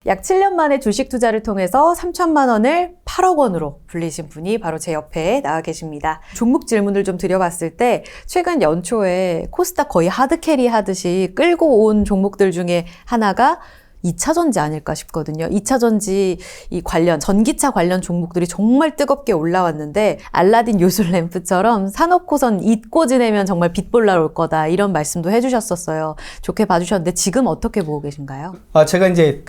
약 7년 만에 주식 투자를 통해서 3천만 원을 8억 원으로 불리신 분이 바로 제 옆에 나와 계십니다. 종목 질문을 좀 드려봤을 때 최근 연초에 코스닥 거의 하드캐리 하듯이 끌고 온 종목들 중에 하나가 2차전지 아닐까 싶거든요. 2차전지 이 관련, 전기차 관련 종목들이 정말 뜨겁게 올라왔는데 알라딘 요술 램프처럼 사놓고선 잊고 지내면 정말 빛볼날 올 거다 이런 말씀도 해주셨었어요. 좋게 봐주셨는데 지금 어떻게 보고 계신가요? 제가 이제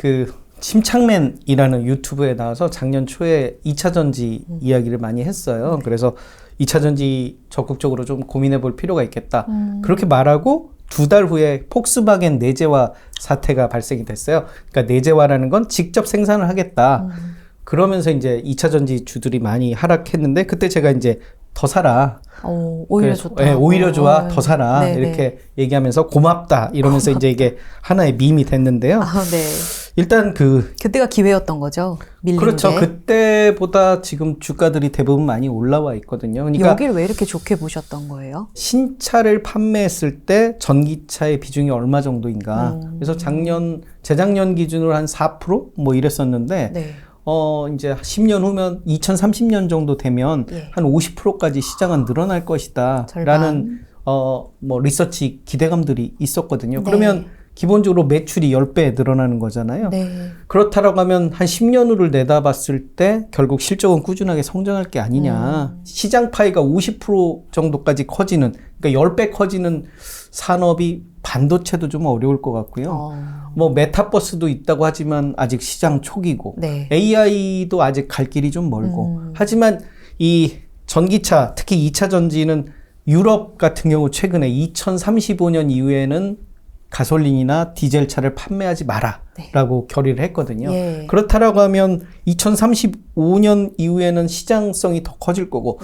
침착맨이라는 유튜브에 나와서 작년 초에 2차전지 이야기를 많이 했어요. 네. 그래서 2차전지 적극적으로 좀 고민해 볼 필요가 있겠다. 그렇게 말하고 2달 후에 폭스바겐 내재화 사태가 발생이 됐어요. 그러니까 내재화라는 건 직접 생산을 하겠다. 그러면서 이제 2차전지 주들이 많이 하락했는데 그때 제가 이제 더 사라. 오히려 좋다. 네, 오히려 좋아. 더 사라. 네네. 이렇게 얘기하면서 고맙다. 이러면서 이제 이게 하나의 밈이 됐는데요. 네. 일단 그때가 기회였던 거죠. 밀린 그렇죠. 게. 그때보다 지금 주가들이 대부분 많이 올라와 있거든요. 그러니까 여기를 왜 이렇게 좋게 보셨던 거예요? 신차를 판매했을 때 전기차의 비중이 얼마 정도인가. 그래서 재작년 기준으로 한 4% 뭐 이랬었는데 네. 이제 10년 후면 2030년 정도 되면 예. 한 50%까지 시장은 늘어날 것이다. 절반. 라는 뭐 리서치 기대감들이 있었거든요. 네. 그러면 기본적으로 매출이 10배 늘어나는 거잖아요. 네. 그렇다라고 하면 한 10년 후를 내다봤을 때 결국 실적은 꾸준하게 성장할 게 아니냐. 시장 파이가 50% 정도까지 커지는, 그러니까 10배 커지는 산업이 반도체도 좀 어려울 것 같고요. 뭐 메타버스도 있다고 하지만 아직 시장 초기고, 네. AI도 아직 갈 길이 좀 멀고. 하지만 이 전기차, 특히 2차 전지는 유럽 같은 경우 최근에 2035년 이후에는 가솔린이나 디젤차를 판매하지 마라 라고 결의를 했거든요. 예. 그렇다라고 하면 2035년 이후에는 시장성이 더 커질 거고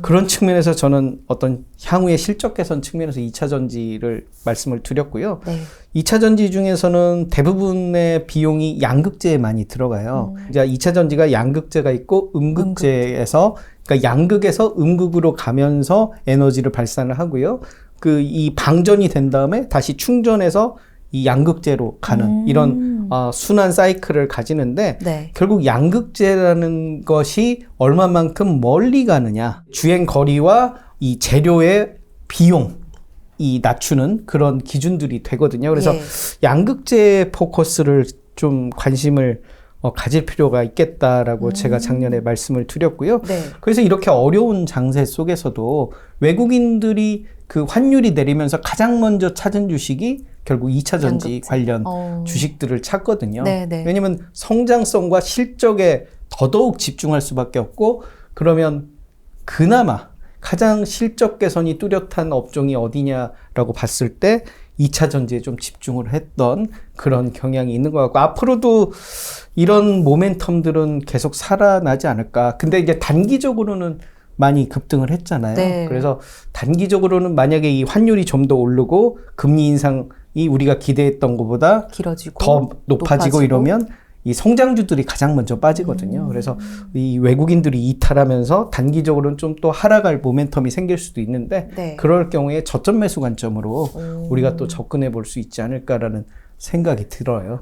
그런 측면에서 저는 어떤 향후의 실적 개선 측면에서 2차 전지를 말씀을 드렸고요. 네. 2차 전지 중에서는 대부분의 비용이 양극재에 많이 들어가요. 이제 2차 전지가 양극재가 있고 음극재에서 그러니까 양극에서 음극으로 가면서 에너지를 발산을 하고요. 이 방전이 된 다음에 다시 충전해서 이 양극재로 가는 이런 순환 사이클을 가지는데 네. 결국 양극재라는 것이 얼마만큼 멀리 가느냐, 주행 거리와 이 재료의 비용이 낮추는 그런 기준들이 되거든요. 그래서 예. 양극재 포커스를 좀 관심을 가질 필요가 있겠다라고 제가 작년에 말씀을 드렸고요. 네. 그래서 이렇게 어려운 장세 속에서도 외국인들이 그 환율이 내리면서 가장 먼저 찾은 주식이 결국 2차 전지 양극재. 관련 주식들을 찾거든요. 네네. 왜냐하면 성장성과 실적에 더더욱 집중할 수밖에 없고, 그러면 그나마 가장 실적 개선이 뚜렷한 업종이 어디냐라고 봤을 때 2차 전지에 좀 집중을 했던 그런 경향이 있는 것 같고, 앞으로도 이런 모멘텀들은 계속 살아나지 않을까. 근데 이제 단기적으로는 많이 급등을 했잖아요. 네. 그래서 단기적으로는 만약에 이 환율이 좀 더 오르고 금리 인상이 우리가 기대했던 것보다 길어지고 더 높아지고 이러면 이 성장주들이 가장 먼저 빠지거든요. 그래서 이 외국인들이 이탈하면서 단기적으로는 좀 또 하락할 모멘텀이 생길 수도 있는데 네. 그럴 경우에 저점 매수 관점으로 우리가 또 접근해 볼 수 있지 않을까라는 생각이 들어요.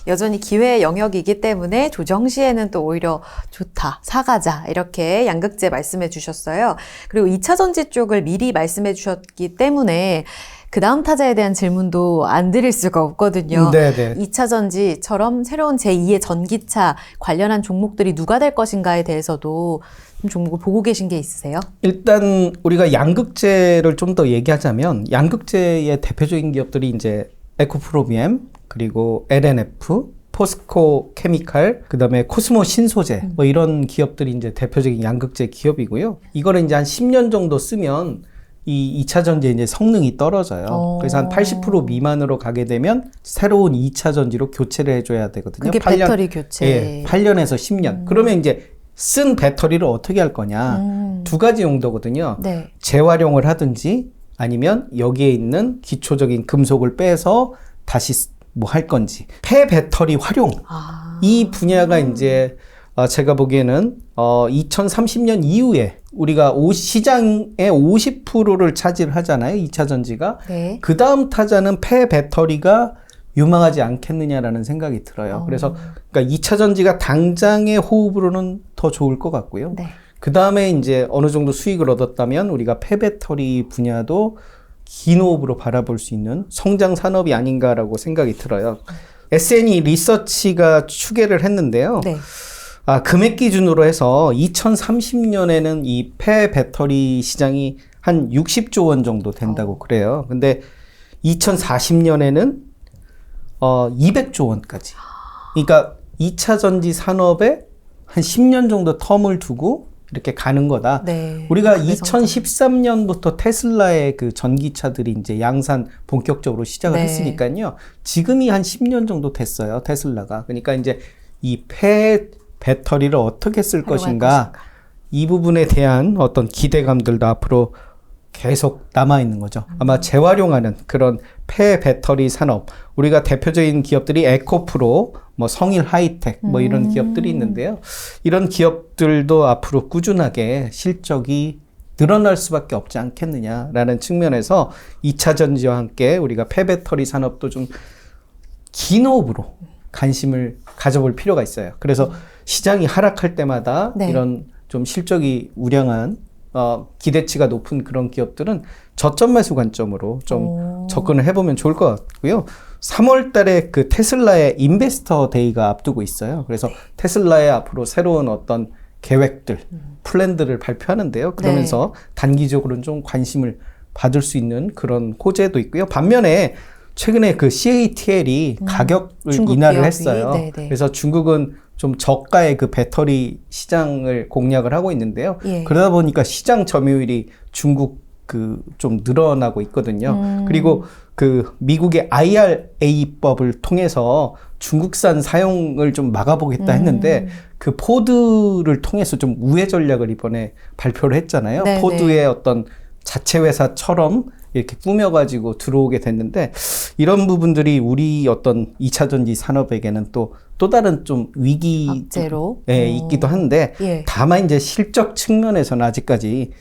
여전히 기회의 영역이기 때문에 조정 시에는 또 오히려 좋다, 사가자 이렇게 양극재 말씀해 주셨어요. 그리고 2차 전지 쪽을 미리 말씀해 주셨기 때문에 그 다음 타자에 대한 질문도 안 드릴 수가 없거든요. 네네. 2차 전지처럼 새로운 제2의 전기차 관련한 종목들이 누가 될 것인가에 대해서도 좀 종목을 보고 계신 게 있으세요? 일단 우리가 양극재를 좀 더 얘기하자면 양극재의 대표적인 기업들이 이제 에코프로비엠, 그리고 LNF, 포스코 케미칼, 그 다음에 코스모 신소재, 뭐 이런 기업들이 이제 대표적인 양극재 기업이고요. 이거를 이제 한 10년 정도 쓰면 이 2차 전지의 이제 성능이 떨어져요. 그래서 한 80% 미만으로 가게 되면 새로운 2차 전지로 교체를 해줘야 되거든요. 그게 배터리 교체. 예, 8년에서 10년. 그러면 이제 쓴 배터리를 어떻게 할 거냐. 두 가지 용도거든요. 네. 재활용을 하든지 아니면 여기에 있는 기초적인 금속을 빼서 다시 뭐 할 건지. 폐배터리 활용. 이 분야가 이제 제가 보기에는 2030년 이후에 우리가 시장의 50%를 차지하잖아요. 2차 전지가. 네. 그 다음 타자는 폐배터리가 유망하지 않겠느냐라는 생각이 들어요. 그래서 그러니까 2차 전지가 당장의 호흡으로는 더 좋을 것 같고요. 네. 그 다음에 이제 어느 정도 수익을 얻었다면 우리가 폐배터리 분야도 긴 호흡으로 바라볼 수 있는 성장 산업이 아닌가라고 생각이 들어요. S&E 리서치가 추계를 했는데요. 네. 금액 기준으로 해서 2030년에는 이 폐배터리 시장이 한 60조 원 정도 된다고 그래요. 근데 2040년에는 200조 원까지. 그러니까 2차 전지 산업에 한 10년 정도 텀을 두고 이렇게 가는 거다. 네. 우리가 2013년부터 테슬라의 그 전기차들이 이제 양산 본격적으로 시작을 네. 했으니까요. 지금이 한 10년 정도 됐어요. 테슬라가. 그러니까 이제 이 배터리를 어떻게 쓸 것인가. 이 부분에 대한 어떤 기대감들도 앞으로 계속 남아있는 거죠. 아마 재활용하는 그런 폐배터리 산업. 우리가 대표적인 기업들이 에코프로, 뭐 성일 하이텍, 뭐 이런 기업들이 있는데요. 이런 기업들도 앞으로 꾸준하게 실적이 늘어날 수밖에 없지 않겠느냐라는 측면에서 2차 전지와 함께 우리가 폐배터리 산업도 좀 긴 호흡으로 관심을 가져볼 필요가 있어요. 그래서 시장이 하락할 때마다 네. 이런 좀 실적이 우량한 기대치가 높은 그런 기업들은 저점 매수 관점으로 좀 접근을 해보면 좋을 것 같고요. 3월 달에 그 테슬라의 인베스터 데이가 앞두고 있어요. 그래서 테슬라의 앞으로 새로운 어떤 계획들, 플랜들을 발표하는데요. 그러면서 단기적으로는 좀 관심을 받을 수 있는 그런 호재도 있고요. 반면에 최근에 그 CATL이 가격을 인하를 기업이. 했어요. 네네. 그래서 중국은 좀 저가의 그 배터리 시장을 공략을 하고 있는데요. 예. 그러다 보니까 시장 점유율이 중국 그 좀 늘어나고 있거든요. 그리고 그 미국의 IRA법을 통해서 중국산 사용을 좀 막아보겠다 했는데 그 포드를 통해서 좀 우회 전략을 이번에 발표를 했잖아요. 네네. 포드의 어떤 자체 회사처럼 이렇게 꾸며가지고 들어오게 됐는데 이런 부분들이 우리 어떤 2차 전지 산업에게는 또 다른 좀 위기 악재로 있기도 한데 예. 다만 이제 실적 측면에서는 아직까지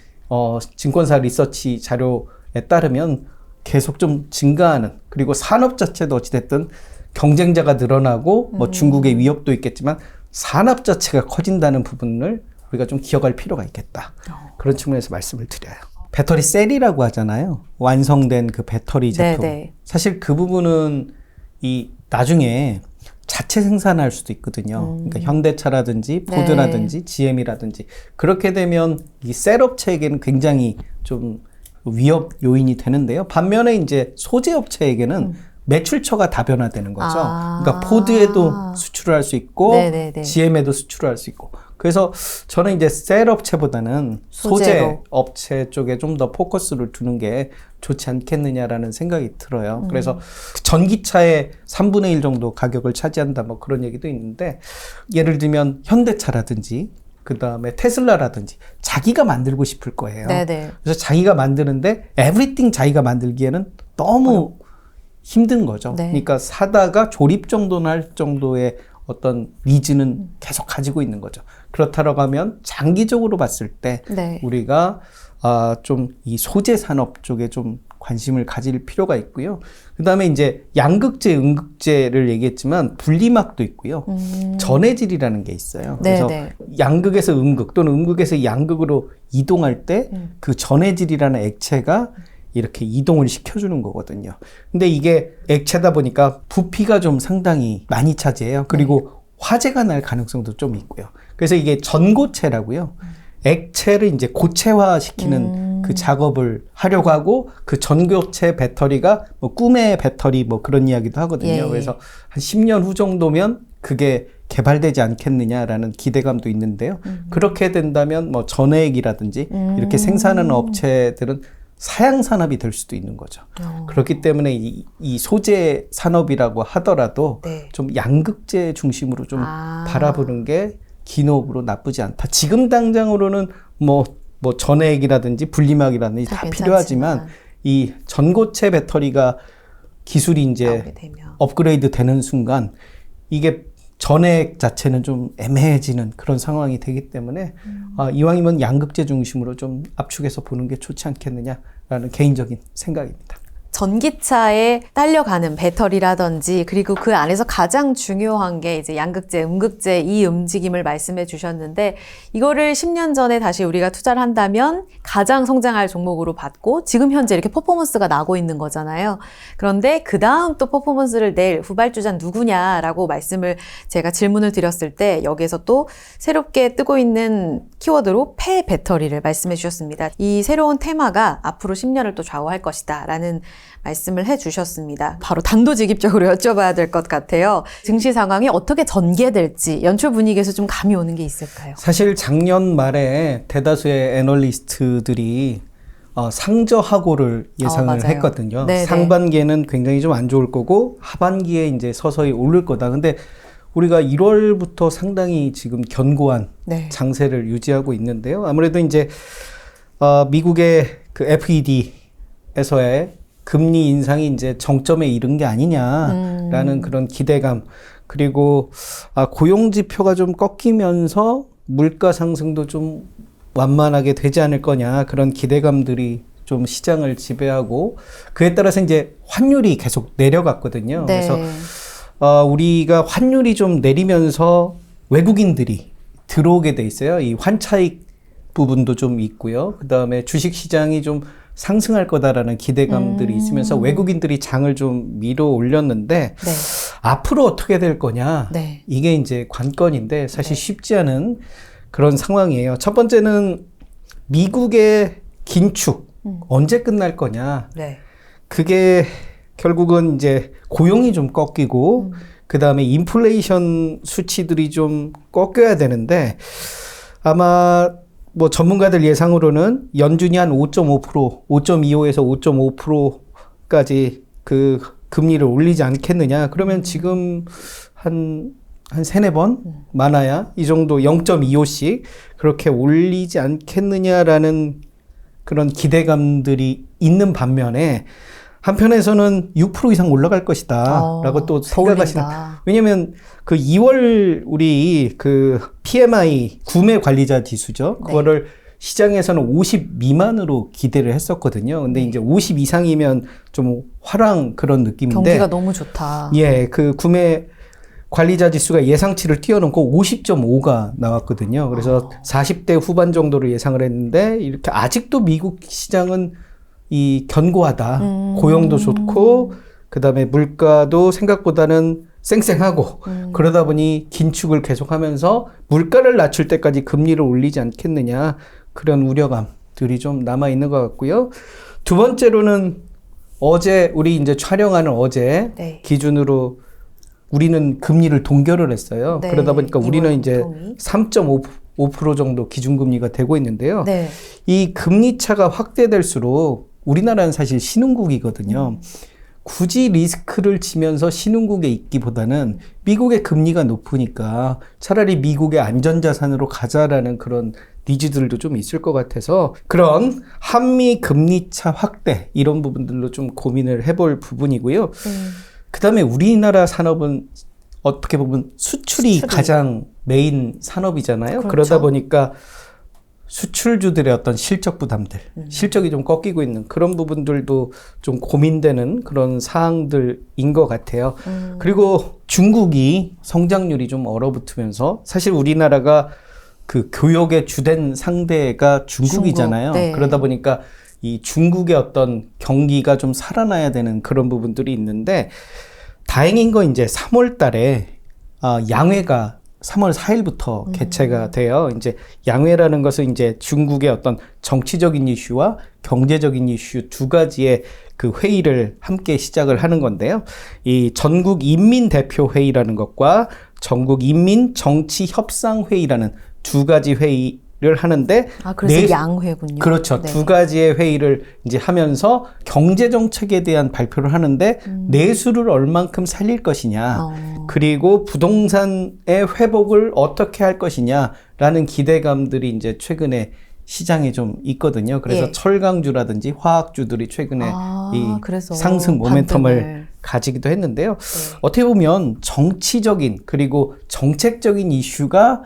증권사 리서치 자료에 따르면 계속 좀 증가하는 그리고 산업 자체도 어찌됐든 경쟁자가 늘어나고 뭐 중국의 위협도 있겠지만 산업 자체가 커진다는 부분을 우리가 좀 기억할 필요가 있겠다. 그런 측면에서 말씀을 드려요. 배터리 셀이라고 하잖아요. 완성된 그 배터리 제품. 네네. 사실 그 부분은 이 나중에 자체 생산할 수도 있거든요. 그러니까 현대차라든지 포드라든지 GM이라든지 그렇게 되면 이 셀 업체에게는 굉장히 좀 위협 요인이 되는데요. 반면에 이제 소재 업체에게는 매출처가 다변화되는 거죠. 그러니까 포드에도 수출을 할 수 있고 네네네. GM에도 수출을 할 수 있고. 그래서 저는 이제 셀 업체보다는 소재 소재로. 업체 쪽에 좀 더 포커스를 두는 게 좋지 않겠느냐라는 생각이 들어요. 그래서 전기차의 3분의 1 정도 가격을 차지한다 뭐 그런 얘기도 있는데 예를 들면 현대차라든지 그 다음에 테슬라라든지 자기가 만들고 싶을 거예요. 네네. 그래서 자기가 만드는데 에브리띵 자기가 만들기에는 너무 힘든 거죠. 네. 그러니까 사다가 조립 정도는 할 정도의 어떤 니즈는 계속 가지고 있는 거죠. 그렇다고 하면 장기적으로 봤을 때 네. 우리가 좀 이 소재 산업 쪽에 좀 관심을 가질 필요가 있고요. 그다음에 이제 양극재, 음극재를 얘기했지만 분리막도 있고요. 전해질이라는 게 있어요. 그래서 네네. 양극에서 음극 또는 음극에서 양극으로 이동할 때 그 전해질이라는 액체가 이렇게 이동을 시켜주는 거거든요. 근데 이게 액체다 보니까 부피가 좀 상당히 많이 차지해요. 그리고 화재가 날 가능성도 좀 있고요. 그래서 이게 전고체라고요. 액체를 이제 고체화시키는 그 작업을 하려고 하고 그 전고체 배터리가 뭐 꿈의 배터리 뭐 그런 이야기도 하거든요. 예. 그래서 한 10년 후 정도면 그게 개발되지 않겠느냐라는 기대감도 있는데요. 그렇게 된다면 뭐 전해액이라든지 이렇게 생산하는 업체들은 사양 산업이 될 수도 있는 거죠. 그렇기 때문에 이 소재 산업이라고 하더라도 네. 좀 양극재 중심으로 좀 바라보는 게 기업으로 나쁘지 않다. 지금 당장으로는 뭐 전해액이라든지 분리막이라든지 다 필요하지만 이 전고체 배터리가 기술이 이제 업그레이드 되는 순간 이게 전해액 자체는 좀 애매해지는 그런 상황이 되기 때문에 이왕이면 양극재 중심으로 좀 압축해서 보는 게 좋지 않겠느냐라는 개인적인 생각입니다. 전기차에 딸려가는 배터리라든지 그리고 그 안에서 가장 중요한 게 이제 양극재, 음극재 이 움직임을 말씀해 주셨는데 이거를 10년 전에 다시 우리가 투자를 한다면 가장 성장할 종목으로 봤고 지금 현재 이렇게 퍼포먼스가 나고 있는 거잖아요. 그런데 그 다음 또 퍼포먼스를 낼 후발주자는 누구냐라고 제가 질문을 드렸을 때 여기에서 또 새롭게 뜨고 있는 키워드로 폐배터리를 말씀해 주셨습니다. 이 새로운 테마가 앞으로 10년을 또 좌우할 것이다 라는 말씀을 해 주셨습니다. 바로 단도직입적으로 여쭤봐야 될 것 같아요. 증시 상황이 어떻게 전개될지 연초 분위기에서 좀 감이 오는 게 있을까요? 사실 작년 말에 대다수의 애널리스트들이 상저하고를 예상을 맞아요. 했거든요. 네네. 상반기에는 굉장히 좀 안 좋을 거고 하반기에 이제 서서히 오를 거다. 근데 우리가 1월부터 상당히 지금 견고한 네. 장세를 유지하고 있는데요. 아무래도 이제 미국의 그 FED에서의 금리 인상이 이제 정점에 이른 게 아니냐라는 그런 기대감, 그리고 고용 지표가 좀 꺾이면서 물가 상승도 좀 완만하게 되지 않을 거냐, 그런 기대감들이 좀 시장을 지배하고, 그에 따라서 이제 환율이 계속 내려갔거든요. 네. 그래서 우리가 환율이 좀 내리면서 외국인들이 들어오게 돼 있어요. 이 환차익 부분도 좀 있고요. 그 다음에 주식 시장이 좀 상승할 거다라는 기대감들이 있으면서 외국인들이 장을 좀 밀어 올렸는데, 네. 앞으로 어떻게 될 거냐, 네. 이게 이제 관건인데 사실 쉽지 않은 그런 상황이에요. 첫 번째는 미국의 긴축 언제 끝날 거냐. 네. 그게 결국은 이제 고용이 좀 꺾이고 그 다음에 인플레이션 수치들이 좀 꺾여야 되는데, 아마 뭐 전문가들 예상으로는 연준이 한 5.5%, 5.25에서 5.5%까지 그 금리를 올리지 않겠느냐. 그러면 지금 한 3-4번 많아야 이 정도 0.25씩 그렇게 올리지 않겠느냐라는 그런 기대감들이 있는 반면에, 한편에서는 6% 이상 올라갈 것이다 라고 또 생각하시는. 왜냐면 그 2월 우리 그 PMI 구매 관리자 지수죠. 그거를 시장에서는 50 미만으로 기대를 했었거든요. 근데 이제 50 이상이면 좀 화랑 그런 느낌인데, 경기가 너무 좋다. 예, 그 구매 관리자 지수가 예상치를 뛰어넘고 50.5가 나왔거든요. 그래서 40대 후반 정도를 예상을 했는데, 이렇게 아직도 미국 시장은 이 견고하다. 고용도 좋고, 그 다음에 물가도 생각보다는 쌩쌩하고, 그러다 보니 긴축을 계속하면서 물가를 낮출 때까지 금리를 올리지 않겠느냐, 그런 우려감들이 좀 남아 있는 것 같고요. 두 번째로는 어제 우리 이제 촬영하는 어제 기준으로 우리는 금리를 동결을 했어요. 네. 그러다 보니까 우리는 이제 통이. 3.5% 정도 기준금리가 되고 있는데요. 네. 이 금리 차가 확대될수록 우리나라는 사실 신흥국이거든요. 굳이 리스크를 지면서 신흥국에 있기보다는 미국의 금리가 높으니까 차라리 미국의 안전자산으로 가자라는 그런 니즈들도 좀 있을 것 같아서, 그런 한미 금리 차 확대 이런 부분들로 좀 고민을 해볼 부분이고요. 그 다음에 우리나라 산업은 어떻게 보면 수출이 가장 메인 산업이잖아요. 그렇죠. 그러다 보니까 수출주들의 어떤 실적 부담들, 실적이 좀 꺾이고 있는 그런 부분들도 좀 고민되는 그런 사항들인 것 같아요. 그리고 중국이 성장률이 좀 얼어붙으면서, 사실 우리나라가 그 교역의 주된 상대가 중국이잖아요. 중국, 네. 그러다 보니까 이 중국의 어떤 경기가 좀 살아나야 되는 그런 부분들이 있는데, 다행인 건 이제 3월 달에 양회가 3월 4일부터 개최가 돼요. 이제 양회라는 것은 이제 중국의 어떤 정치적인 이슈와 경제적인 이슈 두 가지의 그 회의를 함께 시작을 하는 건데요. 이 전국 인민대표회의라는 것과 전국 인민정치협상회의라는 두 가지 회의를 하는데, 그래서 양회군요. 그렇죠. 네. 두 가지의 회의를 이제 하면서 경제 정책에 대한 발표를 하는데, 내수를 얼만큼 살릴 것이냐, 그리고 부동산의 회복을 어떻게 할 것이냐라는 기대감들이 이제 최근에 시장에 좀 있거든요. 그래서 철강주라든지 화학주들이 최근에 이 상승 모멘텀을 가지기도 했는데요. 어떻게 보면 정치적인 그리고 정책적인 이슈가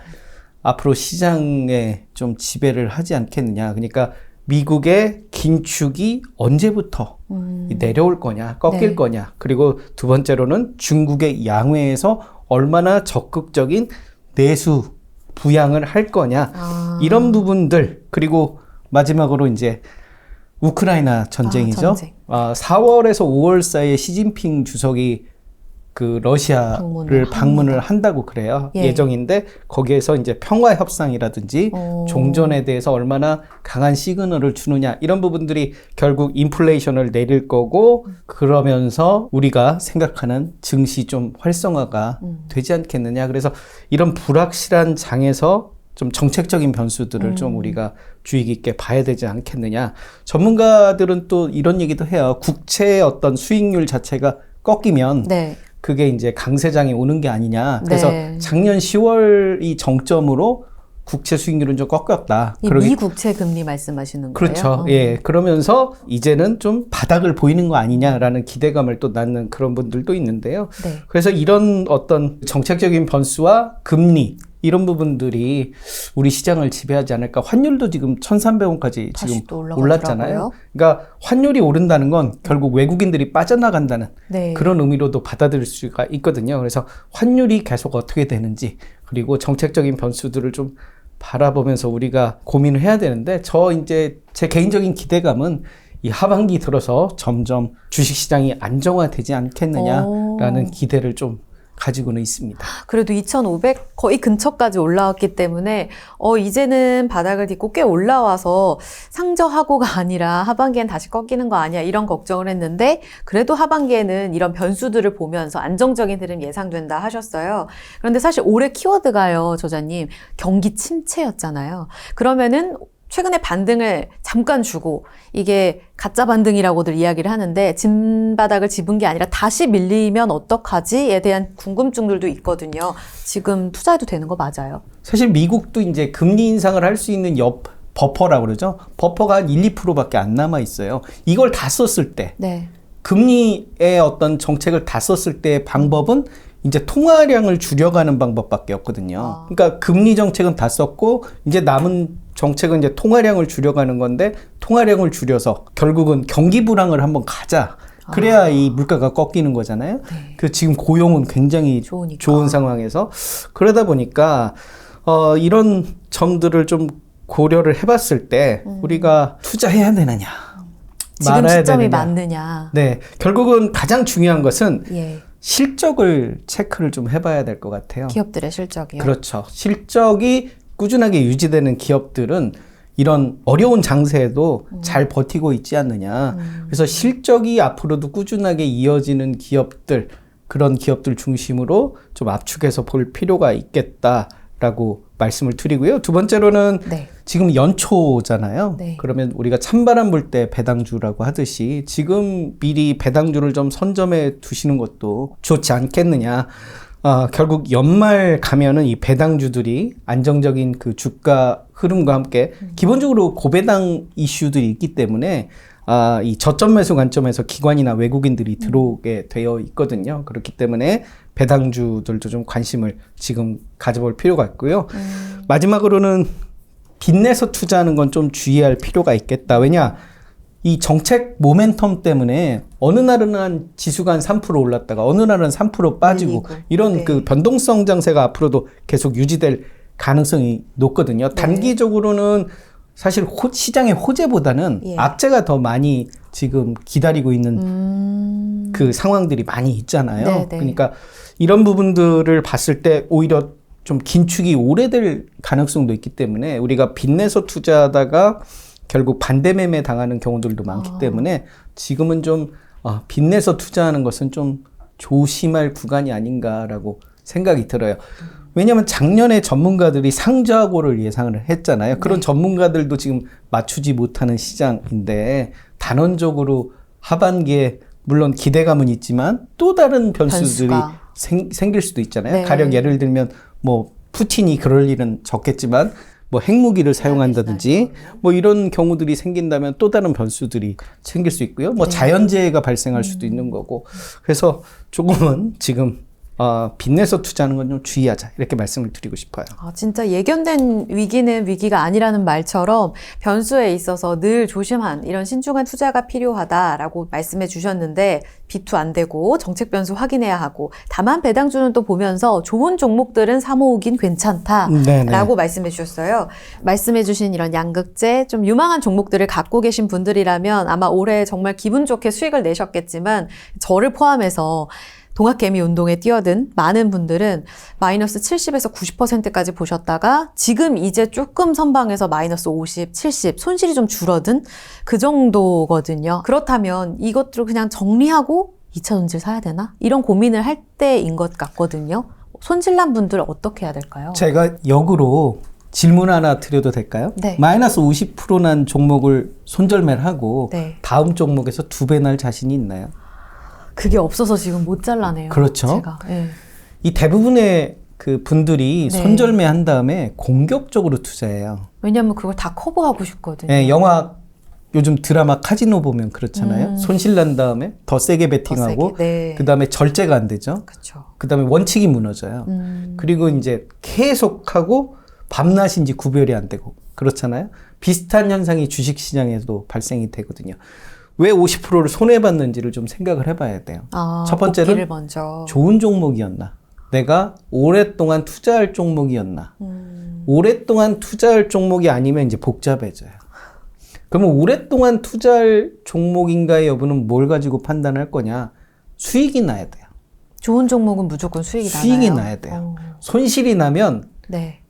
앞으로 시장에 좀 지배를 하지 않겠느냐. 그러니까 미국의 긴축이 언제부터 내려올 거냐, 꺾일 네. 거냐. 그리고 두 번째로는 중국의 양회에서 얼마나 적극적인 내수 부양을 할 거냐. 이런 부분들. 그리고 마지막으로 이제 우크라이나 전쟁이죠. 전쟁. 4월에서 5월 사이에 시진핑 주석이 그 러시아를 방문을 한다고 그래요. 예. 예정인데 거기에서 이제 평화 협상이라든지 종전에 대해서 얼마나 강한 시그널을 주느냐 이런 부분들이 결국 인플레이션을 내릴 거고 그러면서 우리가 생각하는 증시 좀 활성화가 되지 않겠느냐. 그래서 이런 불확실한 장에서 좀 정책적인 변수들을 좀 우리가 주의 깊게 봐야 되지 않겠느냐. 전문가들은 또 이런 얘기도 해요. 국채의 어떤 수익률 자체가 꺾이면 네. 그게 이제 강세장이 오는 게 아니냐. 그래서 네. 작년 10월이 정점으로 국채 수익률은 좀 꺾였다. 이 미국채 금리 말씀하시는 거예요? 그렇죠. 예. 그러면서 이제는 좀 바닥을 보이는 거 아니냐라는 기대감을 또 낳는 그런 분들도 있는데요. 네. 그래서 이런 어떤 정책적인 변수와 금리 이런 부분들이 우리 시장을 지배하지 않을까. 환율도 지금 1,300원까지 지금 또 올랐잖아요. 그러니까 환율이 오른다는 건 결국 외국인들이 빠져나간다는 네. 그런 의미로도 받아들일 수가 있거든요. 그래서 환율이 계속 어떻게 되는지 그리고 정책적인 변수들을 좀 바라보면서 우리가 고민을 해야 되는데 이제 제 개인적인 기대감은 이 하반기 들어서 점점 주식시장이 안정화되지 않겠느냐라는 기대를 좀 가지고는 있습니다. 그래도 2,500 거의 근처까지 올라왔기 때문에 이제는 바닥을 딛고 꽤 올라와서 상저하고가 아니라 하반기엔 다시 꺾이는 거 아니야 이런 걱정을 했는데 그래도 하반기에는 이런 변수들을 보면서 안정적인 흐름 예상된다 하셨어요. 그런데 사실 올해 키워드가요, 저자님, 경기 침체였잖아요. 그러면은 최근에 반등을 잠깐 주고 이게 가짜 반등이라고들 이야기를 하는데 진바닥을 짚은 게 아니라 다시 밀리면 어떡하지에 대한 궁금증들도 있거든요. 지금 투자해도 되는 거 맞아요? 사실 미국도 이제 금리 인상을 할 수 있는 버퍼라고 그러죠. 버퍼가 한 1, 2%밖에 안 남아 있어요. 이걸 다 썼을 때 네. 금리의 어떤 정책을 다 썼을 때의 방법은 이제 통화량을 줄여가는 방법밖에 없거든요. 그러니까 금리 정책은 다 썼고 이제 남은 정책은 이제 통화량을 줄여가는 건데 통화량을 줄여서 결국은 경기 불황을 한번 가자. 그래야 이 물가가 꺾이는 거잖아요. 네. 그 지금 고용은 굉장히 좋으니까. 좋은 상황에서 그러다 보니까 이런 점들을 좀 고려를 해봤을 때 우리가 투자해야 되느냐, 지금 말아야 시점이 되느냐. 맞느냐. 네, 결국은 가장 중요한 것은 예. 실적을 체크를 좀 해봐야 될 것 같아요. 기업들의 실적이요. 그렇죠. 실적이 꾸준하게 유지되는 기업들은 이런 어려운 장세에도 잘 버티고 있지 않느냐. 그래서 실적이 앞으로도 꾸준하게 이어지는 기업들, 그런 기업들 중심으로 좀 압축해서 볼 필요가 있겠다라고 말씀을 드리고요. 두 번째로는 네. 지금 연초잖아요. 네. 그러면 우리가 찬바람 불 때 배당주라고 하듯이 지금 미리 배당주를 좀 선점해 두시는 것도 좋지 않겠느냐. 결국 연말 가면은 이 배당주들이 안정적인 그 주가 흐름과 함께 기본적으로 고배당 이슈들이 있기 때문에 이 저점 매수 관점에서 기관이나 외국인들이 들어오게 되어 있거든요. 그렇기 때문에 배당주들도 좀 관심을 지금 가져볼 필요가 있고요. 마지막으로는 빚내서 투자하는 건 좀 주의할 필요가 있겠다. 왜냐? 이 정책 모멘텀 때문에 어느 날은 한 지수가 한 3% 올랐다가 어느 날은 3% 빠지고 밀리고. 이런 네. 그 변동성 장세가 앞으로도 계속 유지될 가능성이 높거든요. 네. 단기적으로는 사실 시장의 호재보다는 예. 악재가 더 많이 지금 기다리고 있는 그 상황들이 많이 있잖아요. 네, 네. 그러니까 이런 부분들을 봤을 때 오히려 좀 긴축이 오래될 가능성도 있기 때문에 우리가 빚내서 투자하다가 결국 반대 매매 당하는 경우들도 많기 때문에 지금은 좀 빚내서 투자하는 것은 좀 조심할 구간이 아닌가라고 생각이 들어요. 왜냐하면 작년에 전문가들이 상저하고를 예상을 했잖아요. 그런 전문가들도 지금 맞추지 못하는 시장인데 단원적으로 하반기에 물론 기대감은 있지만 또 다른 변수들이 생길 수도 있잖아요. 네. 가령 예를 들면 뭐 푸틴이 그럴 일은 적겠지만 뭐 핵무기를 사용한다든지 뭐 이런 경우들이 생긴다면 또 다른 변수들이 생길 수 있고요. 뭐 자연재해가 발생할 수도 있는 거고. 그래서 조금은 지금 빚내서 투자하는 건 좀 주의하자 이렇게 말씀을 드리고 싶어요. 진짜 예견된 위기는 위기가 아니라는 말처럼 변수에 있어서 늘 조심한 이런 신중한 투자가 필요하다라고 말씀해 주셨는데 비투 안 되고 정책 변수 확인해야 하고 다만 배당주는 또 보면서 좋은 종목들은 사모으긴 괜찮다라고 말씀해 주셨어요. 말씀해 주신 이런 양극재 좀 유망한 종목들을 갖고 계신 분들이라면 아마 올해 정말 기분 좋게 수익을 내셨겠지만 저를 포함해서 동학개미 운동에 뛰어든 많은 분들은 마이너스 70에서 90%까지 보셨다가 지금 이제 조금 선방해서 마이너스 50, 70 손실이 좀 줄어든 그 정도거든요. 그렇다면 이것들을 그냥 정리하고 2차 전지를 사야 되나? 이런 고민을 할 때인 것 같거든요. 손실난 분들 어떻게 해야 될까요? 제가 역으로 질문 하나 드려도 될까요? 네. 마이너스 50% 난 종목을 손절매를 하고 네. 다음 종목에서 2배 날 자신이 있나요? 그게 없어서 지금 못 잘라내요. 그렇죠. 제가. 네. 이 대부분의 그 분들이 네. 손절매 한 다음에 공격적으로 투자해요. 왜냐면 그걸 다 커버하고 싶거든요. 네, 영화 요즘 드라마 카지노 보면 그렇잖아요. 손실 난 다음에 더 세게 베팅하고 네. 그 다음에 절제가 안 되죠. 그렇죠. 그 다음에 원칙이 무너져요. 그리고 이제 계속하고 밤낮인지 구별이 안 되고 그렇잖아요. 비슷한 현상이 주식시장에도 발생이 되거든요. 왜 50%를 손해봤는지를 좀 생각을 해봐야 돼요. 첫 번째는 복귀를 먼저. 좋은 종목이었나? 내가 오랫동안 투자할 종목이었나? 오랫동안 투자할 종목이 아니면 이제 복잡해져요. 그러면 오랫동안 투자할 종목인가의 여부는 뭘 가지고 판단할 거냐? 수익이 나야 돼요. 좋은 종목은 무조건 수익이 나나요? 수익이 나야 돼요. 손실이 나면 네.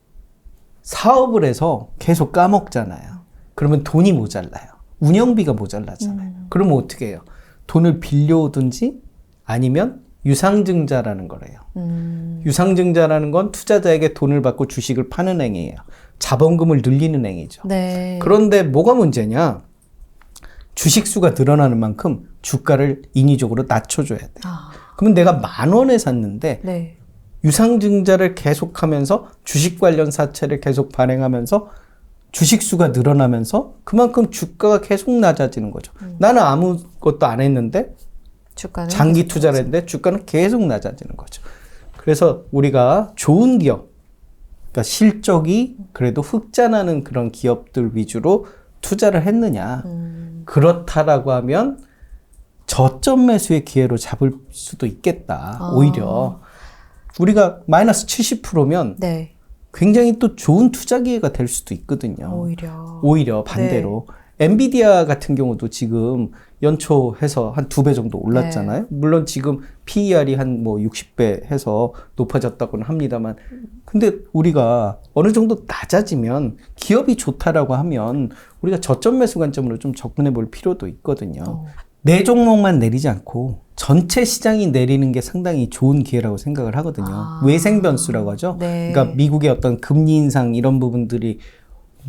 사업을 해서 계속 까먹잖아요. 그러면 돈이 모자라요. 운영비가 모자라잖아요. 그러면 어떻게 해요? 돈을 빌려오든지 아니면 유상증자라는 거래요. 유상증자라는 건 투자자에게 돈을 받고 주식을 파는 행위예요. 자본금을 늘리는 행위죠. 네. 그런데 뭐가 문제냐? 주식 수가 늘어나는 만큼 주가를 인위적으로 낮춰줘야 돼요. 그러면 내가 10,000원에 샀는데 네. 유상증자를 계속하면서 주식 관련 사채를 계속 발행하면서 주식 수가 늘어나면서 그만큼 주가가 계속 낮아지는 거죠. 나는 아무것도 안 했는데 주가는 장기 투자를 했는데 주가는 계속 낮아지는 거죠. 그래서 우리가 좋은 기업, 그러니까 실적이 그래도 흑자나는 그런 기업들 위주로 투자를 했느냐. 그렇다라고 하면 저점 매수의 기회로 잡을 수도 있겠다. 오히려 우리가 마이너스 70%면 네. 굉장히 또 좋은 투자 기회가 될 수도 있거든요. 오히려 반대로. 네. 엔비디아 같은 경우도 지금 연초해서 한 2배 정도 올랐잖아요. 네. 물론 지금 PER이 한 뭐 60배 해서 높아졌다고는 합니다만. 근데 우리가 어느 정도 낮아지면 기업이 좋다라고 하면 우리가 저점 매수 관점으로 좀 접근해 볼 필요도 있거든요. 내 종목만 내리지 않고 전체 시장이 내리는 게 상당히 좋은 기회라고 생각을 하거든요. 외생 변수라고 하죠. 네. 그러니까 미국의 어떤 금리 인상 이런 부분들이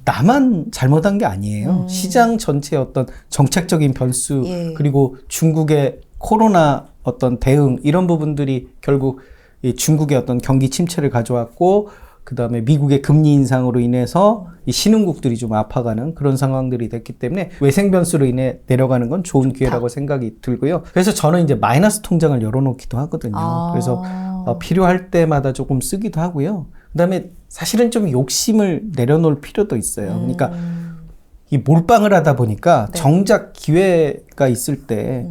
나만 잘못한 게 아니에요. 시장 전체의 어떤 정책적인 변수 그리고 중국의 코로나 어떤 대응 이런 부분들이 결국 이 중국의 어떤 경기 침체를 가져왔고 그 다음에 미국의 금리 인상으로 인해서 이 신흥국들이 좀 아파가는 그런 상황들이 됐기 때문에 외생 변수로 인해 내려가는 건 좋은 기회라고 생각이 들고요. 그래서 저는 이제 마이너스 통장을 열어놓기도 하거든요. 그래서 필요할 때마다 조금 쓰기도 하고요. 그 다음에 사실은 좀 욕심을 내려놓을 필요도 있어요. 그러니까 이 몰빵을 하다 보니까 네. 정작 기회가 있을 때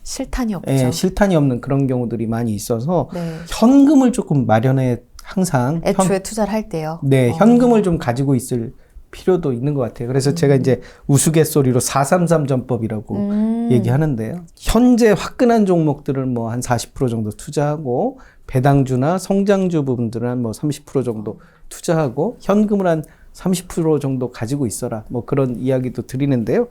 실탄이 없죠. 예, 실탄이 없는 그런 경우들이 많이 있어서 네. 현금을 조금 마련해 항상 애초에 투자를 할 때요. 네, 현금을 좀 가지고 있을 필요도 있는 것 같아요. 그래서 제가 이제 우스갯소리로 433 전법이라고 얘기하는데요. 현재 화끈한 종목들은 뭐 한 40% 정도 투자하고 배당주나 성장주 부분들은 한 뭐 30% 정도 투자하고 현금을 한 30% 정도 가지고 있어라. 뭐 그런 이야기도 드리는데요.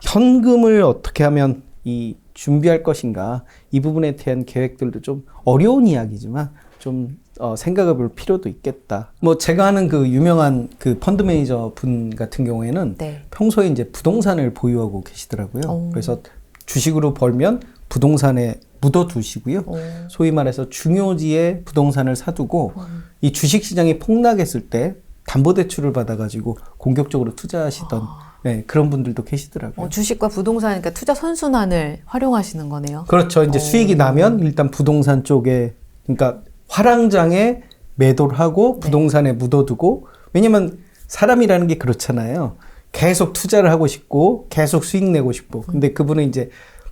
현금을 어떻게 하면 이 준비할 것인가 이 부분에 대한 계획들도 좀 어려운 이야기지만 좀 생각해 볼 필요도 있겠다. 뭐 제가 아는 그 유명한 그 펀드 매니저 분 같은 경우에는 네. 평소에 이제 부동산을 보유하고 계시더라고요. 그래서 주식으로 벌면 부동산에 묻어두시고요. 소위 말해서 중요지에 부동산을 사두고 이 주식 시장이 폭락했을 때 담보대출을 받아가지고 공격적으로 투자하시던 네, 그런 분들도 계시더라고요. 주식과 부동산, 그러니까 투자 선순환을 활용하시는 거네요. 그렇죠. 이제 수익이 나면 일단 부동산 쪽에 그러니까 화랑장에 매도를 하고 부동산에 묻어두고, 왜냐면 사람이라는 게 그렇잖아요. 계속 투자를 하고 싶고 계속 수익 내고 싶고. 근데 그분은 이제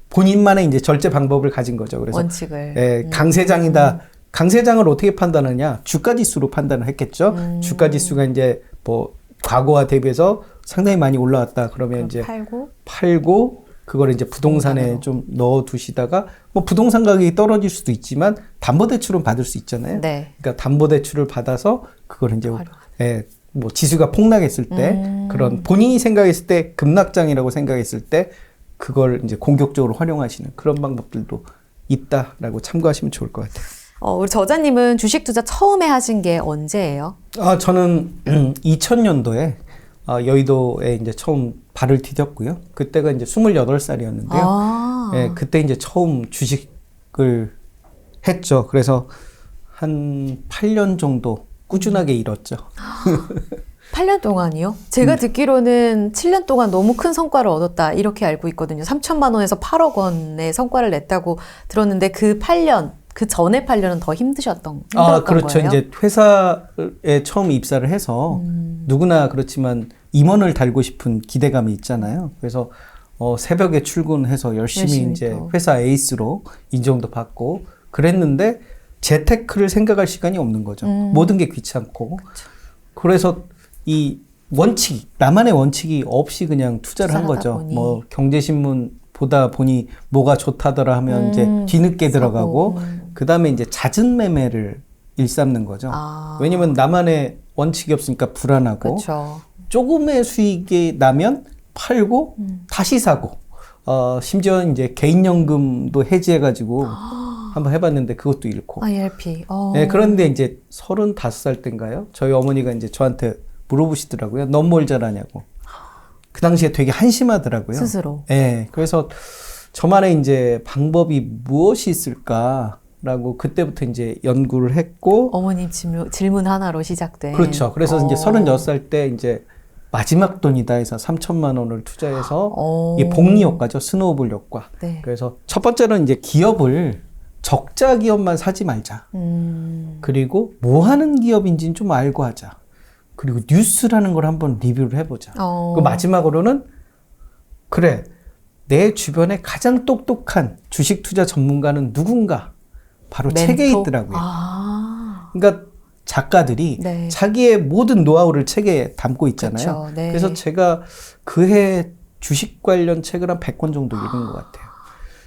본인만의 이제 절제 방법을 가진 거죠. 그래서 원칙을. 강세장이다. 강세장을 어떻게 판단하냐? 주가 지수로 판단을 했겠죠. 주가 지수가 이제 뭐 과거와 대비해서 상당히 많이 올라왔다. 그러면 이제 팔고 그걸 이제 부동산에 좀 넣어 두시다가 뭐 부동산 가격이 떨어질 수도 있지만 담보 대출은 받을 수 있잖아요. 네. 그러니까 담보 대출을 받아서 그걸 이제 뭐 지수가 폭락했을 때 그런 본인이 생각했을 때 급락장이라고 생각했을 때 그걸 이제 공격적으로 활용하시는 그런 방법들도 있다라고 참고하시면 좋을 것 같아요. 우리 저자님은 주식 투자 처음에 하신 게 언제예요? 저는 2000년도에 여의도에 이제 처음 발을 디뎠고요. 그때가 이제 28살이었는데요. 예, 그때 이제 처음 주식을 했죠. 그래서 한 8년 정도 꾸준하게 잃었죠. 8년 동안이요? 제가 듣기로는 7년 동안 너무 큰 성과를 얻었다 이렇게 알고 있거든요. 3천만 원에서 8억 원의 성과를 냈다고 들었는데 그 8년, 그 전에 8년은 더 힘들었던 그렇죠. 거예요? 이제 회사에 처음 입사를 해서 누구나 그렇지만 임원을 달고 싶은 기대감이 있잖아요. 그래서 새벽에 출근해서 열심히 이제 또. 회사 에이스로 인정도 받고 그랬는데 재테크를 생각할 시간이 없는 거죠. 모든 게 귀찮고. 그래서 이 원칙, 나만의 원칙이 없이 그냥 투자를 한 거죠. 보니. 뭐 경제신문 보다 보니 뭐가 좋다더라 하면 이제 뒤늦게 들어가고 그다음에 이제 잦은 매매를 일삼는 거죠. 왜냐면 나만의 원칙이 없으니까 불안하고 그쵸. 조금의 수익이 나면 팔고 다시 사고 심지어 이제 개인연금도 해지해가지고 한번 해봤는데 그것도 잃고. IRP. 네, 그런데 이제 35살 때인가요? 저희 어머니가 이제 저한테 물어보시더라고요. 넌 뭘 잘하냐고. 그 당시에 되게 한심하더라고요. 스스로. 네, 그래서 저만의 이제 방법이 무엇이 있을까라고 그때부터 이제 연구를 했고. 어머님 질문 하나로 시작된. 그렇죠. 그래서 이제 36살 때 이제 마지막 돈이다 해서 3천만 원을 투자해서 이게 복리 효과죠. 스노우볼 효과. 네. 그래서 첫 번째는 이제 기업을 적자 기업만 사지 말자. 그리고 뭐 하는 기업인지는 좀 알고 하자. 그리고 뉴스라는 걸 한번 리뷰를 해보자. 그 마지막으로는 그래, 내 주변에 가장 똑똑한 주식 투자 전문가는 누군가? 바로 책에 있더라고요. 그러니까 작가들이 네. 자기의 모든 노하우를 책에 담고 있잖아요. 그쵸, 네. 그래서 제가 그해 주식 관련 책을 한 100권 정도 읽은 것 같아요.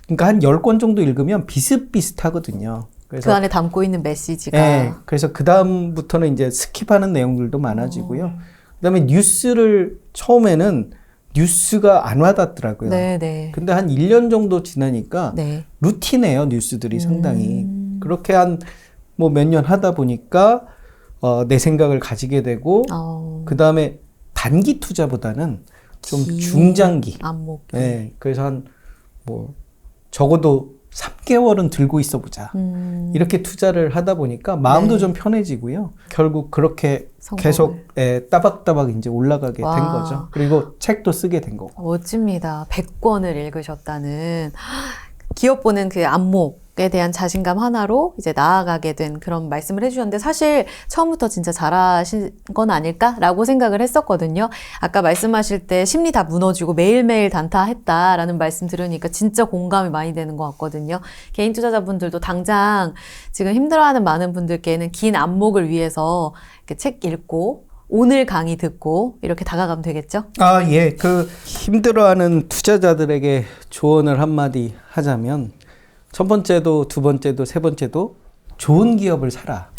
그러니까 한 10권 정도 읽으면 비슷비슷하거든요. 그래서 그 안에 담고 있는 메시지가. 네, 그래서 그 다음부터는 이제 스킵하는 내용들도 많아지고요. 그다음에 뉴스를 처음에는 뉴스가 안 와닿더라고요. 네. 근데 한 1년 정도 지나니까 네. 루틴해요, 뉴스들이 상당히. 그렇게 한 뭐 몇 년 하다 보니까 내 생각을 가지게 되고 그다음에 단기 투자보다는 좀 중장기. 안목. 네, 그래서 한 뭐 적어도 3개월은 들고 있어 보자. 이렇게 투자를 하다 보니까 마음도 좀 편해지고요. 결국 그렇게 성공을. 계속 따박따박 이제 올라가게 된 거죠. 그리고 책도 쓰게 된 거고. 멋집니다. 100권을 읽으셨다는. 기업 보는 그 안목에 대한 자신감 하나로 이제 나아가게 된 그런 말씀을 해주셨는데 사실 처음부터 진짜 잘하신 건 아닐까라고 생각을 했었거든요. 아까 말씀하실 때 심리 다 무너지고 매일매일 단타했다라는 말씀 들으니까 진짜 공감이 많이 되는 것 같거든요. 개인 투자자분들도 당장 지금 힘들어하는 많은 분들께는 긴 안목을 위해서 이렇게 책 읽고 오늘 강의 듣고 이렇게 다가가면 되겠죠? 예. 그 힘들어하는 투자자들에게 조언을 한마디 하자면 첫 번째도 두 번째도 세 번째도 좋은 기업을 사라.